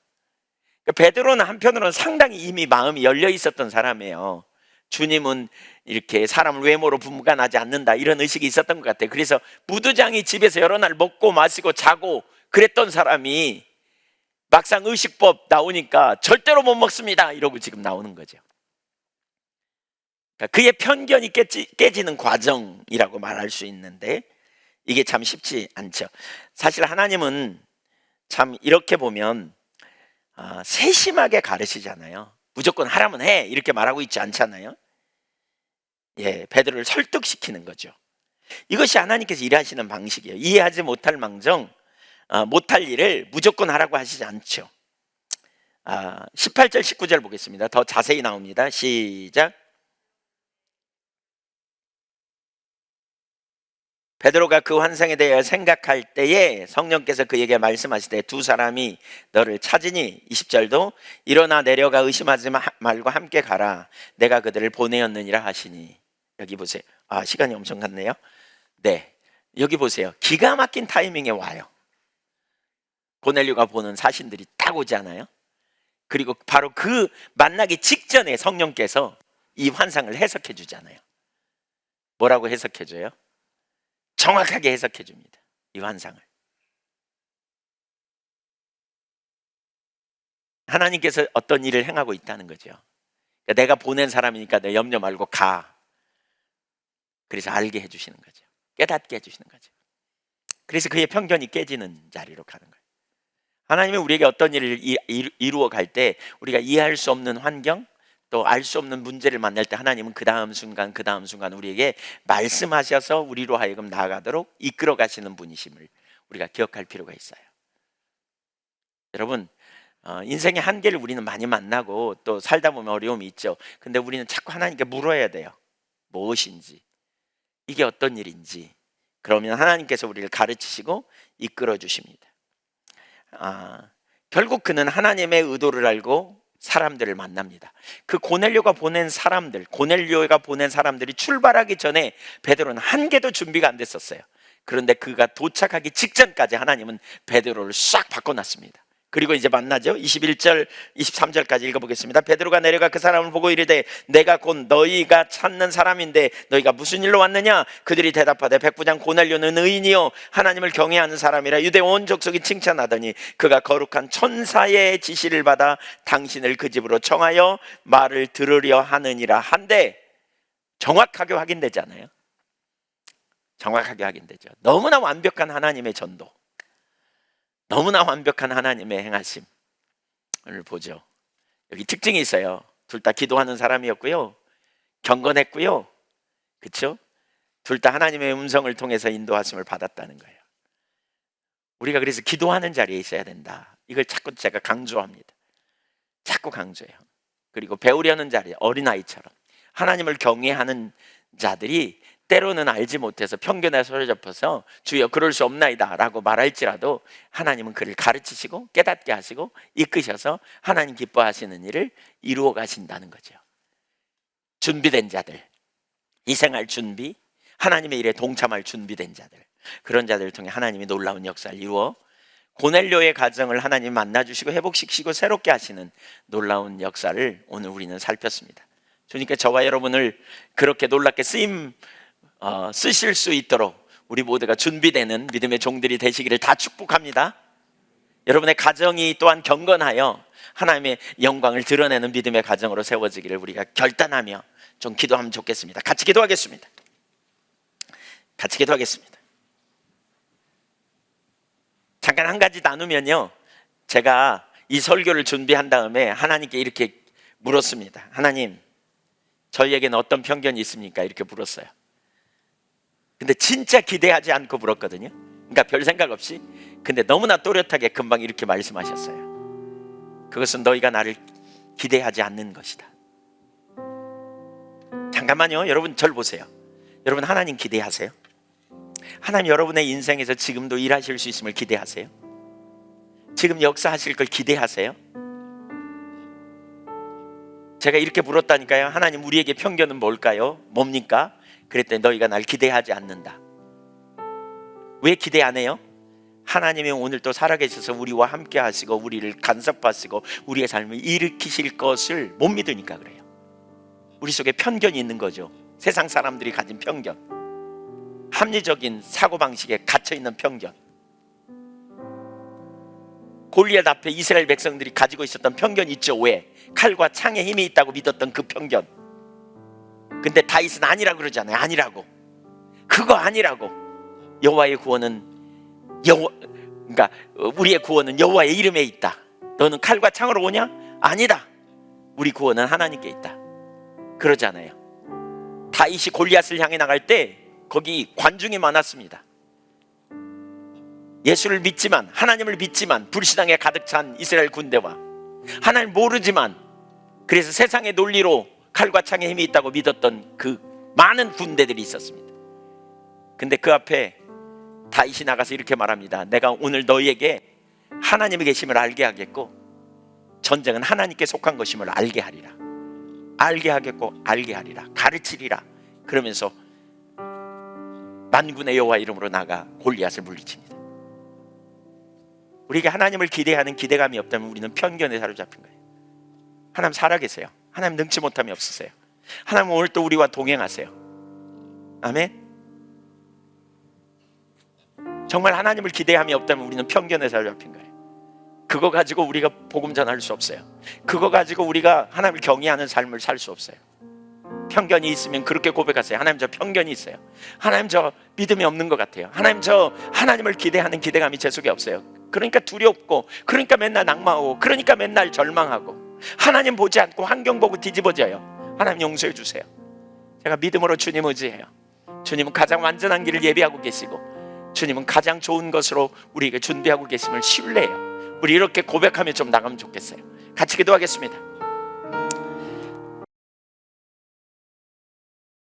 베드로는 한편으로는 상당히 이미 마음이 열려 있었던 사람이에요. 주님은 이렇게 사람을 외모로 분간하지 않는다 이런 의식이 있었던 것 같아요. 그래서 무두장이 집에서 여러 날 먹고 마시고 자고 그랬던 사람이 막상 의식법 나오니까 절대로 못 먹습니다 이러고 지금 나오는 거죠. 그러니까 그의 편견이 깨지는 과정이라고 말할 수 있는데 이게 참 쉽지 않죠. 사실 하나님은 참 이렇게 보면 세심하게 가르치잖아요. 무조건 하라면 해 이렇게 말하고 있지 않잖아요. 예, 베드로를 설득시키는 거죠. 이것이 하나님께서 일하시는 방식이에요. 이해하지 못할 망정 못할 일을 무조건 하라고 하시지 않죠. 18절 19절 보겠습니다. 더 자세히 나옵니다. 시작. 베드로가 그 환상에 대해 생각할 때에 성령께서 그에게 말씀하시되 두 사람이 너를 찾으니 20절도 일어나 내려가 의심하지 말고 함께 가라. 내가 그들을 보내었느니라 하시니. 여기 보세요. 시간이 엄청 갔네요. 네, 여기 보세요. 기가 막힌 타이밍에 와요. 고넬료가 보는 사신들이 딱 오지 않아요? 그리고 바로 그 만나기 직전에 성령께서 이 환상을 해석해 주잖아요. 뭐라고 해석해 줘요? 정확하게 해석해 줍니다. 이 환상을. 하나님께서 어떤 일을 행하고 있다는 거죠. 그러니까 내가 보낸 사람이니까 내 염려 말고 가. 그래서 알게 해주시는 거죠. 깨닫게 해주시는 거죠. 그래서 그의 편견이 깨지는 자리로 가는 거예요. 하나님이 우리에게 어떤 일을 이루어 갈 때 우리가 이해할 수 없는 환경 또 알 수 없는 문제를 만날 때 하나님은 그 다음 순간 우리에게 말씀하셔서 우리로 하여금 나아가도록 이끌어 가시는 분이심을 우리가 기억할 필요가 있어요. 여러분, 인생의 한계를 우리는 많이 만나고 또 살다 보면 어려움이 있죠. 근데 우리는 자꾸 하나님께 물어야 돼요. 무엇인지, 이게 어떤 일인지, 그러면 하나님께서 우리를 가르치시고 이끌어 주십니다. 결국 그는 하나님의 의도를 알고 사람들을 만납니다. 고넬료가 보낸 사람들이 출발하기 전에 베드로는 한 개도 준비가 안 됐었어요. 그런데 그가 도착하기 직전까지 하나님은 베드로를 싹 바꿔놨습니다. 그리고 이제 만나죠. 21절 23절까지 읽어보겠습니다. 베드로가 내려가 그 사람을 보고 이르되 내가 곧 너희가 찾는 사람인데 너희가 무슨 일로 왔느냐? 그들이 대답하되 백부장 고넬료는 의인이요 하나님을 경외하는 사람이라 유대 온 족속이 칭찬하더니 그가 거룩한 천사의 지시를 받아 당신을 그 집으로 청하여 말을 들으려 하느니라 한데, 정확하게 확인되잖아요. 정확하게 확인되죠. 너무나 완벽한 하나님의 전도, 너무나 완벽한 하나님의 행하심을 보죠. 여기 특징이 있어요. 둘 다 기도하는 사람이었고요, 경건했고요, 그렇죠? 둘 다 하나님의 음성을 통해서 인도하심을 받았다는 거예요. 우리가 그래서 기도하는 자리에 있어야 된다, 이걸 자꾸 제가 강조합니다. 자꾸 강조해요. 그리고 배우려는 자리에 어린아이처럼 하나님을 경외하는 자들이 때로는 알지 못해서 편견에 사로잡혀서 주여 그럴 수 없나이다 라고 말할지라도 하나님은 그를 가르치시고 깨닫게 하시고 이끄셔서 하나님 기뻐하시는 일을 이루어 가신다는 거죠. 준비된 자들, 희생할 준비, 하나님의 일에 동참할 준비된 자들, 그런 자들을 통해 하나님이 놀라운 역사를 이루어 고넬료의 가정을 하나님 만나주시고 회복시키시고 새롭게 하시는 놀라운 역사를 오늘 우리는 살폈습니다. 주님께 저와 여러분을 그렇게 놀랍게 쓰실 수 있도록 우리 모두가 준비되는 믿음의 종들이 되시기를 다 축복합니다. 여러분의 가정이 또한 경건하여 하나님의 영광을 드러내는 믿음의 가정으로 세워지기를 우리가 결단하며 좀 기도하면 좋겠습니다. 같이 기도하겠습니다. 같이 기도하겠습니다. 잠깐 한 가지 나누면요, 제가 이 설교를 준비한 다음에 하나님께 이렇게 물었습니다. 하나님, 저희에게는 어떤 편견이 있습니까? 이렇게 물었어요. 근데 진짜 기대하지 않고 물었거든요. 그러니까 별 생각 없이. 근데 너무나 또렷하게 금방 이렇게 말씀하셨어요. 그것은 너희가 나를 기대하지 않는 것이다. 잠깐만요, 여러분 절 보세요. 여러분 하나님 기대하세요? 하나님 여러분의 인생에서 지금도 일하실 수 있음을 기대하세요? 지금 역사하실 걸 기대하세요? 제가 이렇게 물었다니까요. 하나님, 우리에게 편견은 뭘까요? 뭡니까? 그랬더니 너희가 날 기대하지 않는다. 왜 기대 안 해요? 하나님이 오늘 또 살아계셔서 우리와 함께 하시고 우리를 간섭하시고 우리의 삶을 일으키실 것을 못 믿으니까 그래요. 우리 속에 편견이 있는 거죠. 세상 사람들이 가진 편견, 합리적인 사고방식에 갇혀있는 편견, 골리앗 앞에 이스라엘 백성들이 가지고 있었던 편견이 있죠. 왜? 칼과 창에 힘이 있다고 믿었던 그 편견. 근데 다윗은 아니라고 그러잖아요. 아니라고. 그거 아니라고. 여호와의 구원은 그러니까 우리의 구원은 여호와의 이름에 있다. 너는 칼과 창으로 오냐? 아니다. 우리 구원은 하나님께 있다. 그러잖아요. 다윗이 골리앗을 향해 나갈 때 거기 관중이 많았습니다. 예수를 믿지만, 하나님을 믿지만 불신앙에 가득 찬 이스라엘 군대와 하나님 모르지만 그래서 세상의 논리로 칼과 창에 힘이 있다고 믿었던 그 많은 군대들이 있었습니다. 근데 그 앞에 다윗이 나가서 이렇게 말합니다. 내가 오늘 너희에게 하나님의 계심을 알게 하겠고 전쟁은 하나님께 속한 것임을 알게 하리라. 알게 하겠고 알게 하리라. 가르치리라. 그러면서 만군의 여호와 이름으로 나가 골리앗을 물리칩니다. 우리에게 하나님을 기대하는 기대감이 없다면 우리는 편견에 사로잡힌 거예요. 하나님 살아계세요. 하나님 능치 못함이 없으세요. 하나님 오늘 또 우리와 동행하세요. 아멘. 정말 하나님을 기대함이 없다면 우리는 편견에 사로잡힌 거예요. 그거 가지고 우리가 복음 전할 수 없어요. 그거 가지고 우리가 하나님을 경외하는 삶을 살 수 없어요. 편견이 있으면 그렇게 고백하세요. 하나님, 저 편견이 있어요. 하나님, 저 믿음이 없는 것 같아요. 하나님, 저 하나님을 기대하는 기대감이 제 속에 없어요. 그러니까 두렵고, 그러니까 맨날 낙망하고, 그러니까 맨날 절망하고, 하나님 보지 않고 환경 보고 뒤집어져요. 하나님 용서해 주세요. 제가 믿음으로 주님 의지해요. 주님은 가장 완전한 길을 예비하고 계시고 주님은 가장 좋은 것으로 우리에게 준비하고 계심을 신뢰해요. 우리 이렇게 고백하며 좀 나가면 좋겠어요. 같이 기도하겠습니다.